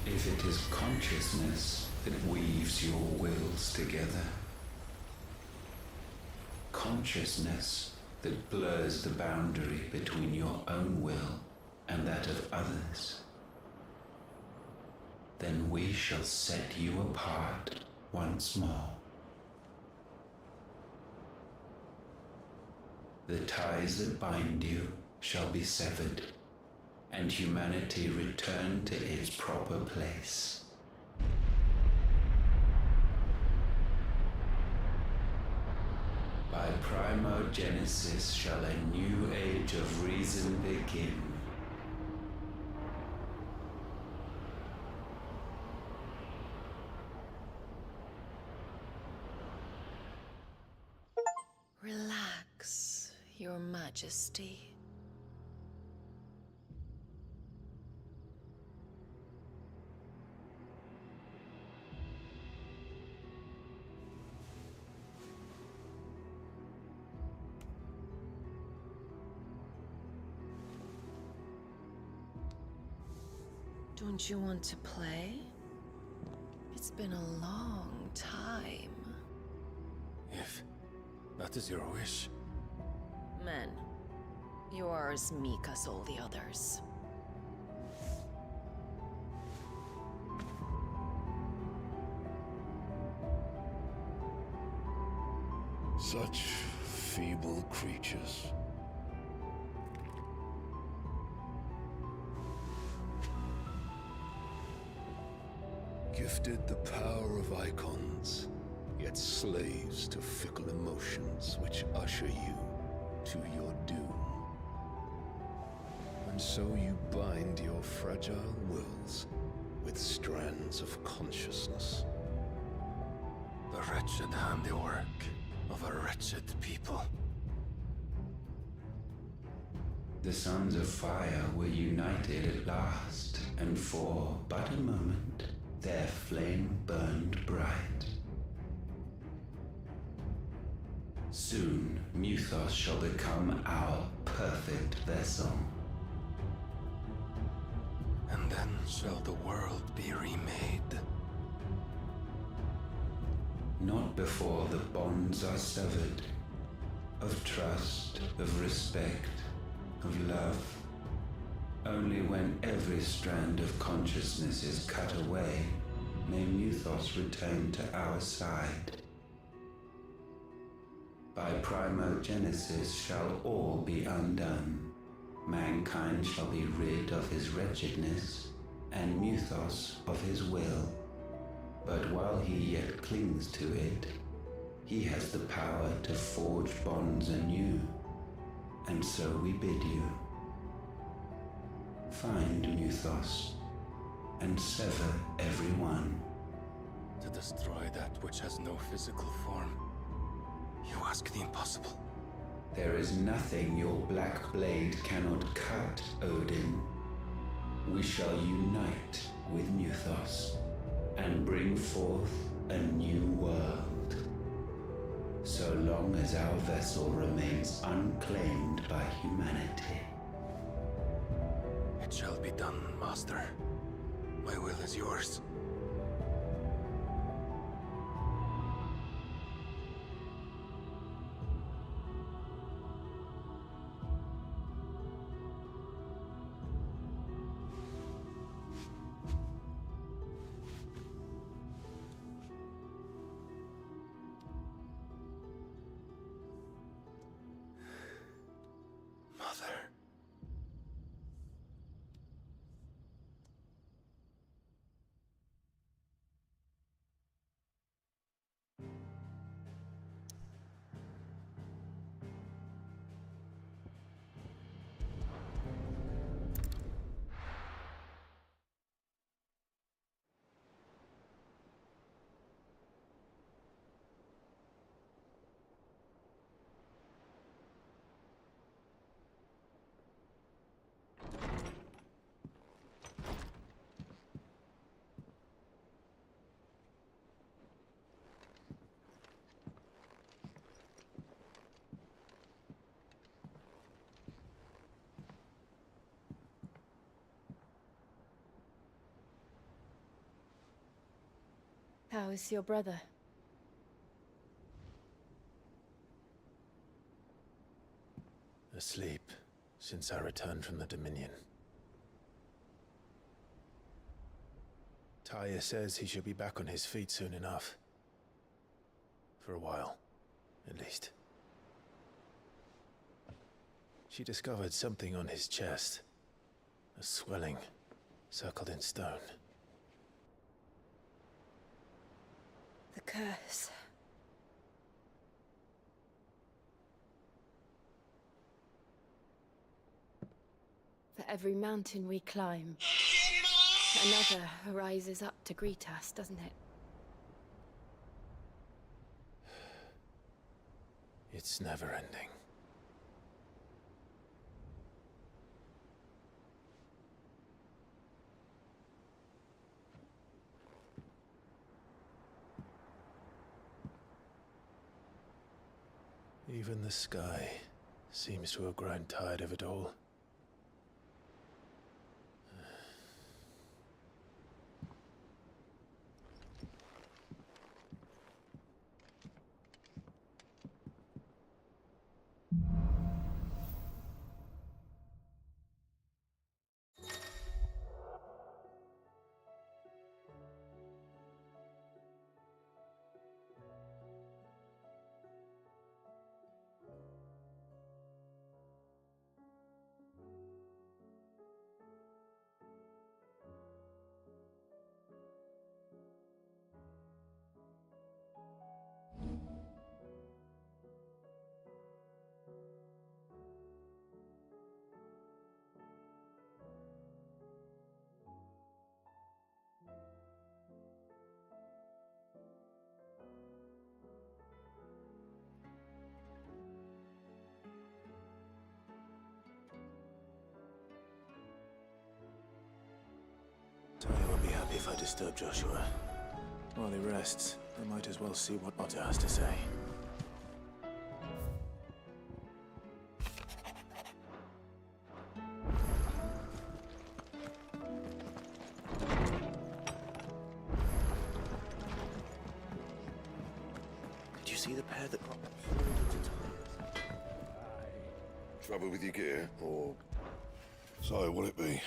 If it is consciousness that weaves your wills together, consciousness that blurs the boundary between your own will and that of others, then we shall set you apart once more. The ties that bind you shall be severed, and humanity return to its proper place. By primogenesis shall a new age of reason begin. Relax, Your Majesty. Don't you want to play? It's been a long time. If that is your wish. Men, you are as meek as all the others. Such feeble creatures. Gifted the power of icons, yet slaves to fickle emotions which usher you to your doom. And so you bind your fragile wills with strands of consciousness. The wretched handiwork of a wretched people. The sons of fire were united at last, and for but a moment, their flame burned bright. Soon, Muthos shall become our perfect vessel. And then shall the world be remade. Not before the bonds are severed, of trust, of respect, of love. Only when every strand of consciousness is cut away, may Muthos return to our side. By primogenesis shall all be undone. Mankind shall be rid of his wretchedness, and Muthos of his will. But while he yet clings to it, he has the power to forge bonds anew. And so we bid you, find Muthos, and sever every one. To destroy that which has no physical form. You ask the impossible. There is nothing your black blade cannot cut, Odin. We shall unite with Muthos, and bring forth a new world. So long as our vessel remains unclaimed by humanity. It shall be done, Master. My will is yours. How is your brother? Asleep since I returned from the Dominion. Taya says he should be back on his feet soon enough. For a while, at least. She discovered something on his chest. A swelling, circled in stone. The curse. For every mountain we climb, another rises up to greet us, doesn't it? It's never ending. Even the sky seems to have grown tired of it all. If I disturb Joshua while he rests, I might as well see what Otter has to say. Did you see the pair that got pulled into tires? Trouble with your gear, or... So, what'll it be?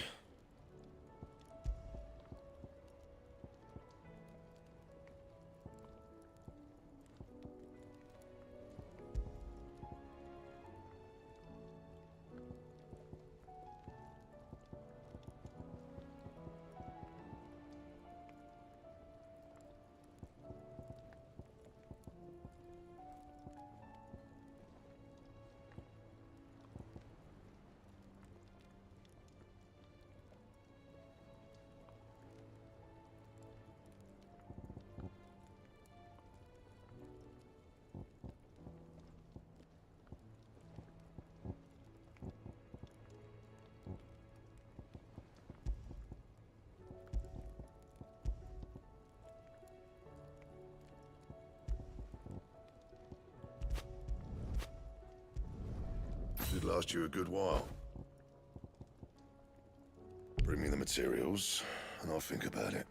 Should last you a good while. Bring me the materials, and I'll think about it.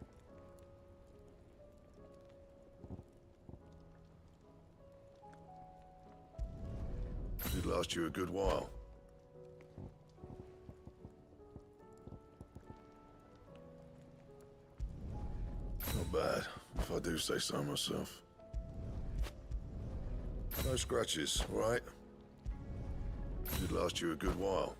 Should last you a good while. Not bad, if I do say so myself. No scratches, all right? Should last you a good while.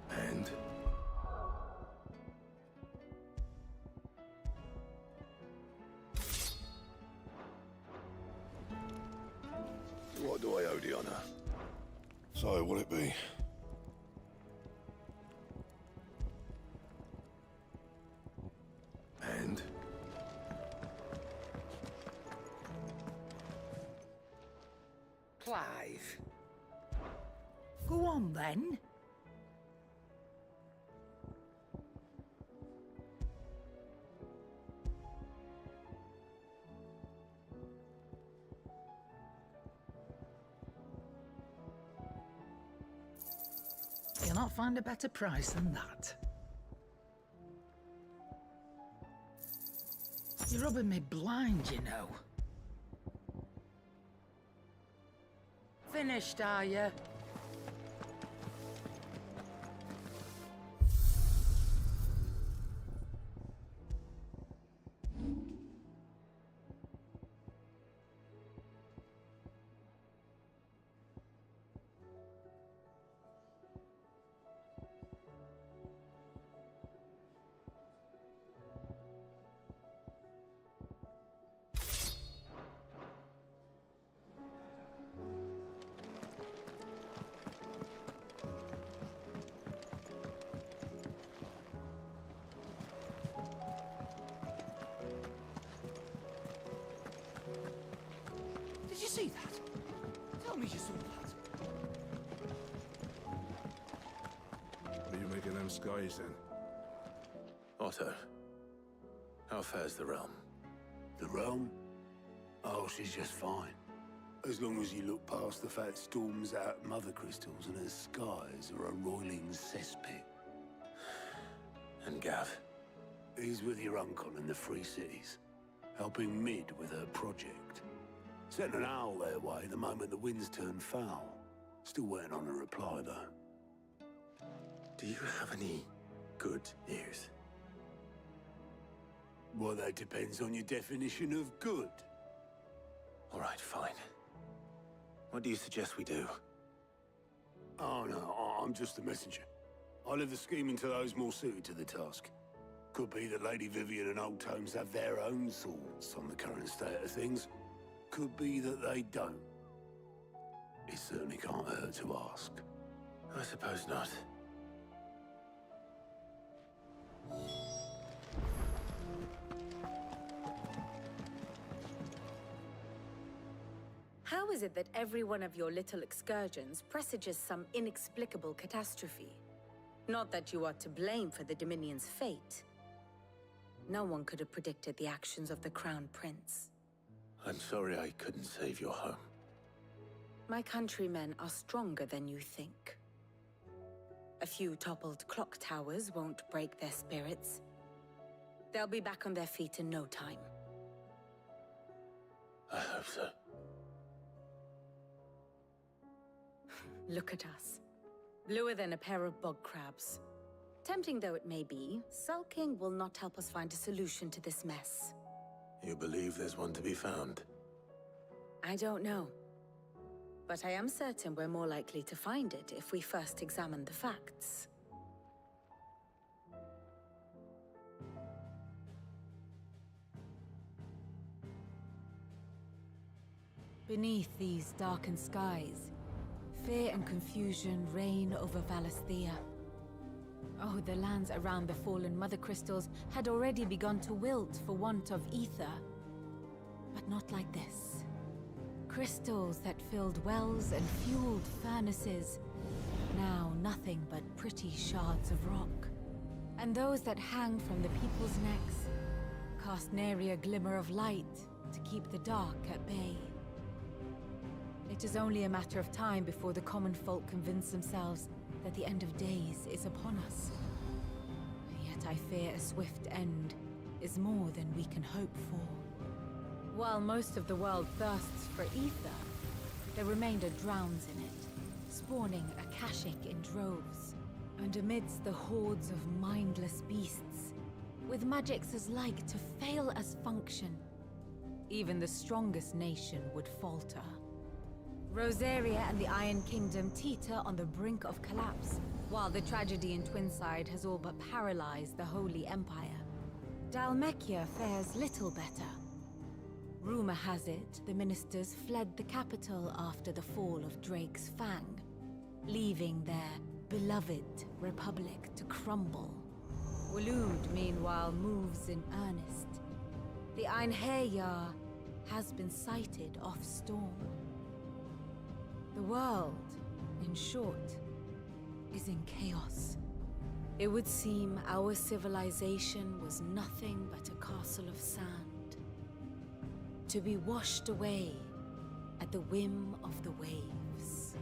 And? What do I owe the honor? So, what'll it be? And? Clive. Go on, then. You'll not find a better price than that. You're rubbing me blind, you know. Finished, are you? Did you see that? Tell me you saw that. What are you making them skies then? Otto, how fares the realm? The realm? Oh, she's just fine. As long as you look past the fact storms out mother crystals and her skies are a roiling cesspit. And Gav? He's with your uncle in the Free Cities, helping Mid with her project. Sent an owl their way the moment the winds turned foul. Still waiting on a reply, though. Do you have any good news? Well, that depends on your definition of good. All right, fine. What do you suggest we do? Oh, no, I'm just the messenger. I leave the scheming to those more suited to the task. Could be that Lady Vivian and Old Tomes have their own thoughts on the current state of things. Could be that they don't. It certainly can't hurt to ask. I suppose not. How How is it that every one of your little excursions presages some inexplicable catastrophe? Not that you are to blame for the Dominion's fate. No one could have predicted the actions of the Crown Prince. I'm sorry I couldn't save your home. My countrymen are stronger than you think. A few toppled clock towers won't break their spirits. They'll be back on their feet in no time. I hope so. Look at us. Bluer than a pair of bog crabs. Tempting though it may be, sulking will not help us find a solution to this mess. You believe there's one to be found? I don't know. But I am certain we're more likely to find it if we first examine the facts. Beneath these darkened skies, fear and confusion reign over Valisthea. Oh, the lands around the fallen Mother Crystals had already begun to wilt for want of ether. But not like this. Crystals that filled wells and fueled furnaces. Now nothing but pretty shards of rock. And those that hang from the people's necks cast nary a glimmer of light to keep the dark at bay. It is only a matter of time before the common folk convince themselves that the end of days is upon us. Yet I fear a swift end is more than we can hope for. While most of the world thirsts for ether, the remainder drowns in it, spawning Akashic in droves. And amidst the hordes of mindless beasts, with magics as like to fail as function, even the strongest nation would falter. Rosaria and the Iron Kingdom teeter on the brink of collapse, while the tragedy in Twinside has all but paralyzed the Holy Empire. Dhalmekia fares little better. Rumor has it the ministers fled the capital after the fall of Drake's Fang, leaving their beloved republic to crumble. Waloed, meanwhile, moves in earnest. The Einherjar has been sighted off Storm. The world, in short, is in chaos. It would seem our civilization was nothing but a castle of sand, to be washed away at the whim of the waves.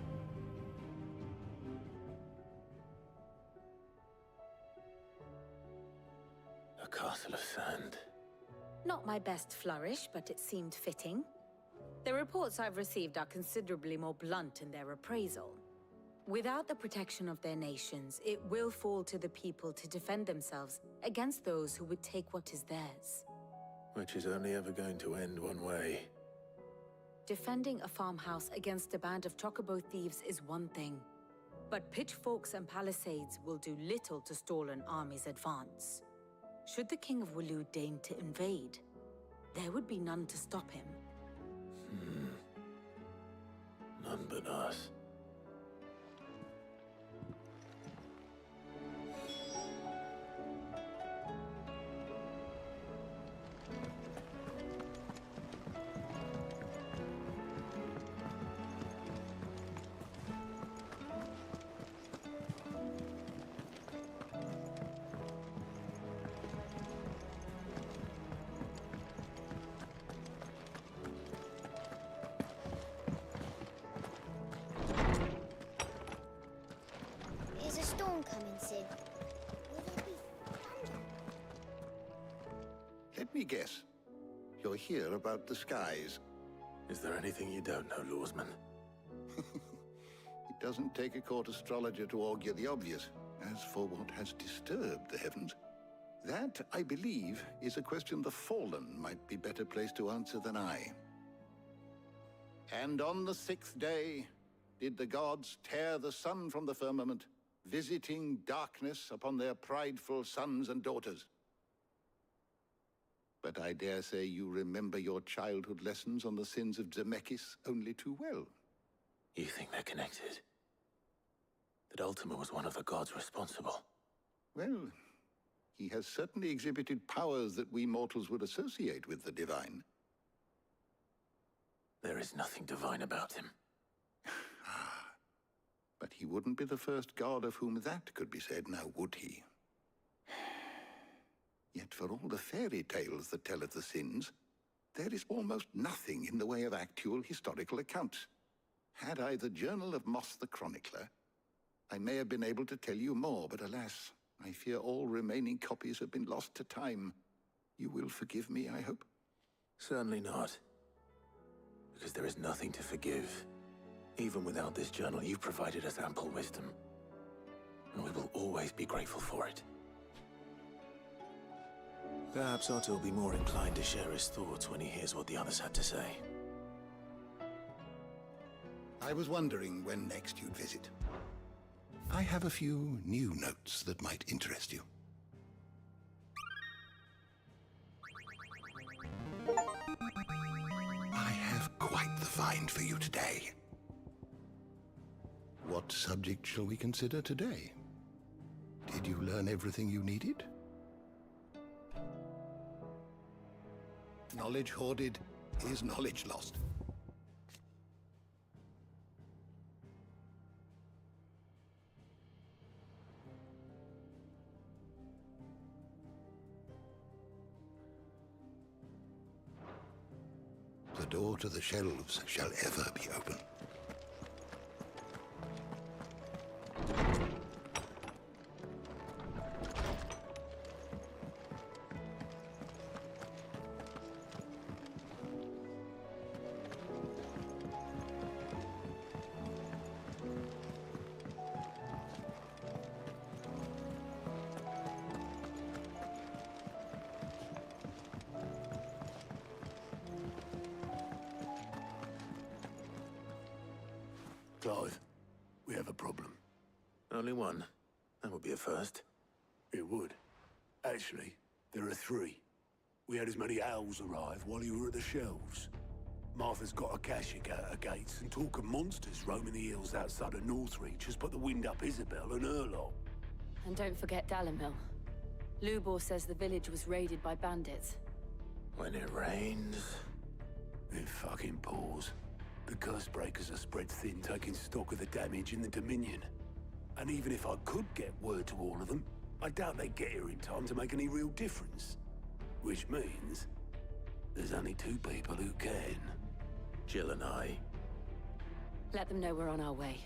A castle of sand. Not my best flourish, but it seemed fitting. The reports I've received are considerably more blunt in their appraisal. Without the protection of their nations, it will fall to the people to defend themselves against those who would take what is theirs. Which is only ever going to end one way. Defending a farmhouse against a band of chocobo thieves is one thing, but pitchforks and palisades will do little to stall an army's advance. Should the King of Waloed deign to invade, there would be none to stop him. None but us. Is a storm coming soon? Will there be thunder? Let me guess. You're here about the skies. Is there anything you don't know, Lawsman? It doesn't take a court astrologer to augur the obvious. As for what has disturbed the heavens, that, I believe, is a question the Fallen might be better placed to answer than I. And on the 6th day, did the gods tear the sun from the firmament, visiting darkness upon their prideful sons and daughters. But I dare say you remember your childhood lessons on the sins of Zemeckis only too well. You think they're connected? That Ultima was one of the gods responsible? Well, he has certainly exhibited powers that we mortals would associate with the divine. There is nothing divine about him. But he wouldn't be the first god of whom that could be said, now would he? Yet for all the fairy tales that tell of the sins, there is almost nothing in the way of actual historical accounts. Had I the Journal of Moss the Chronicler, I may have been able to tell you more, but alas, I fear all remaining copies have been lost to time. You will forgive me, I hope? Certainly not. Because there is nothing to forgive. Even without this journal, you've provided us ample wisdom. And we will always be grateful for it. Perhaps Otto will be more inclined to share his thoughts when he hears what the others had to say. I was wondering when next you'd visit. I have a few new notes that might interest you. I have quite the find for you today. What subject shall we consider today? Did you learn everything you needed? Knowledge hoarded is knowledge lost. The door to the shelves shall ever be open. Clive, we have a problem. Only one. That would be a first. It would. Actually, there are three. We had as many owls arrive while you were at the shelves. Martha's got a cache at her gates, and talk of monsters roaming the hills outside of Northreach has put the wind up Isabel and her lot. And don't forget Dalimil. Lubor says the village was raided by bandits. When it rains... It fucking pours. The Cursebreakers are spread thin, taking stock of the damage in the Dominion. And even if I could get word to all of them, I doubt they'd get here in time to make any real difference. Which means... there's only two people who can. Jill and I. Let them know we're on our way.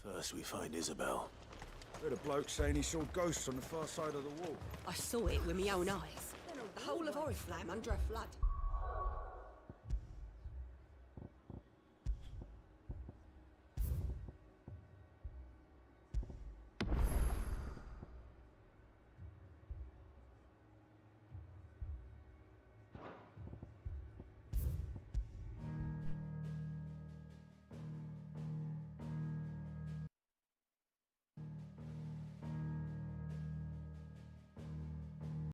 First we find Isabel. Heard a bloke saying he saw ghosts on the far side of the wall. I saw it with my own eyes. The whole of Oriflamme under a flood.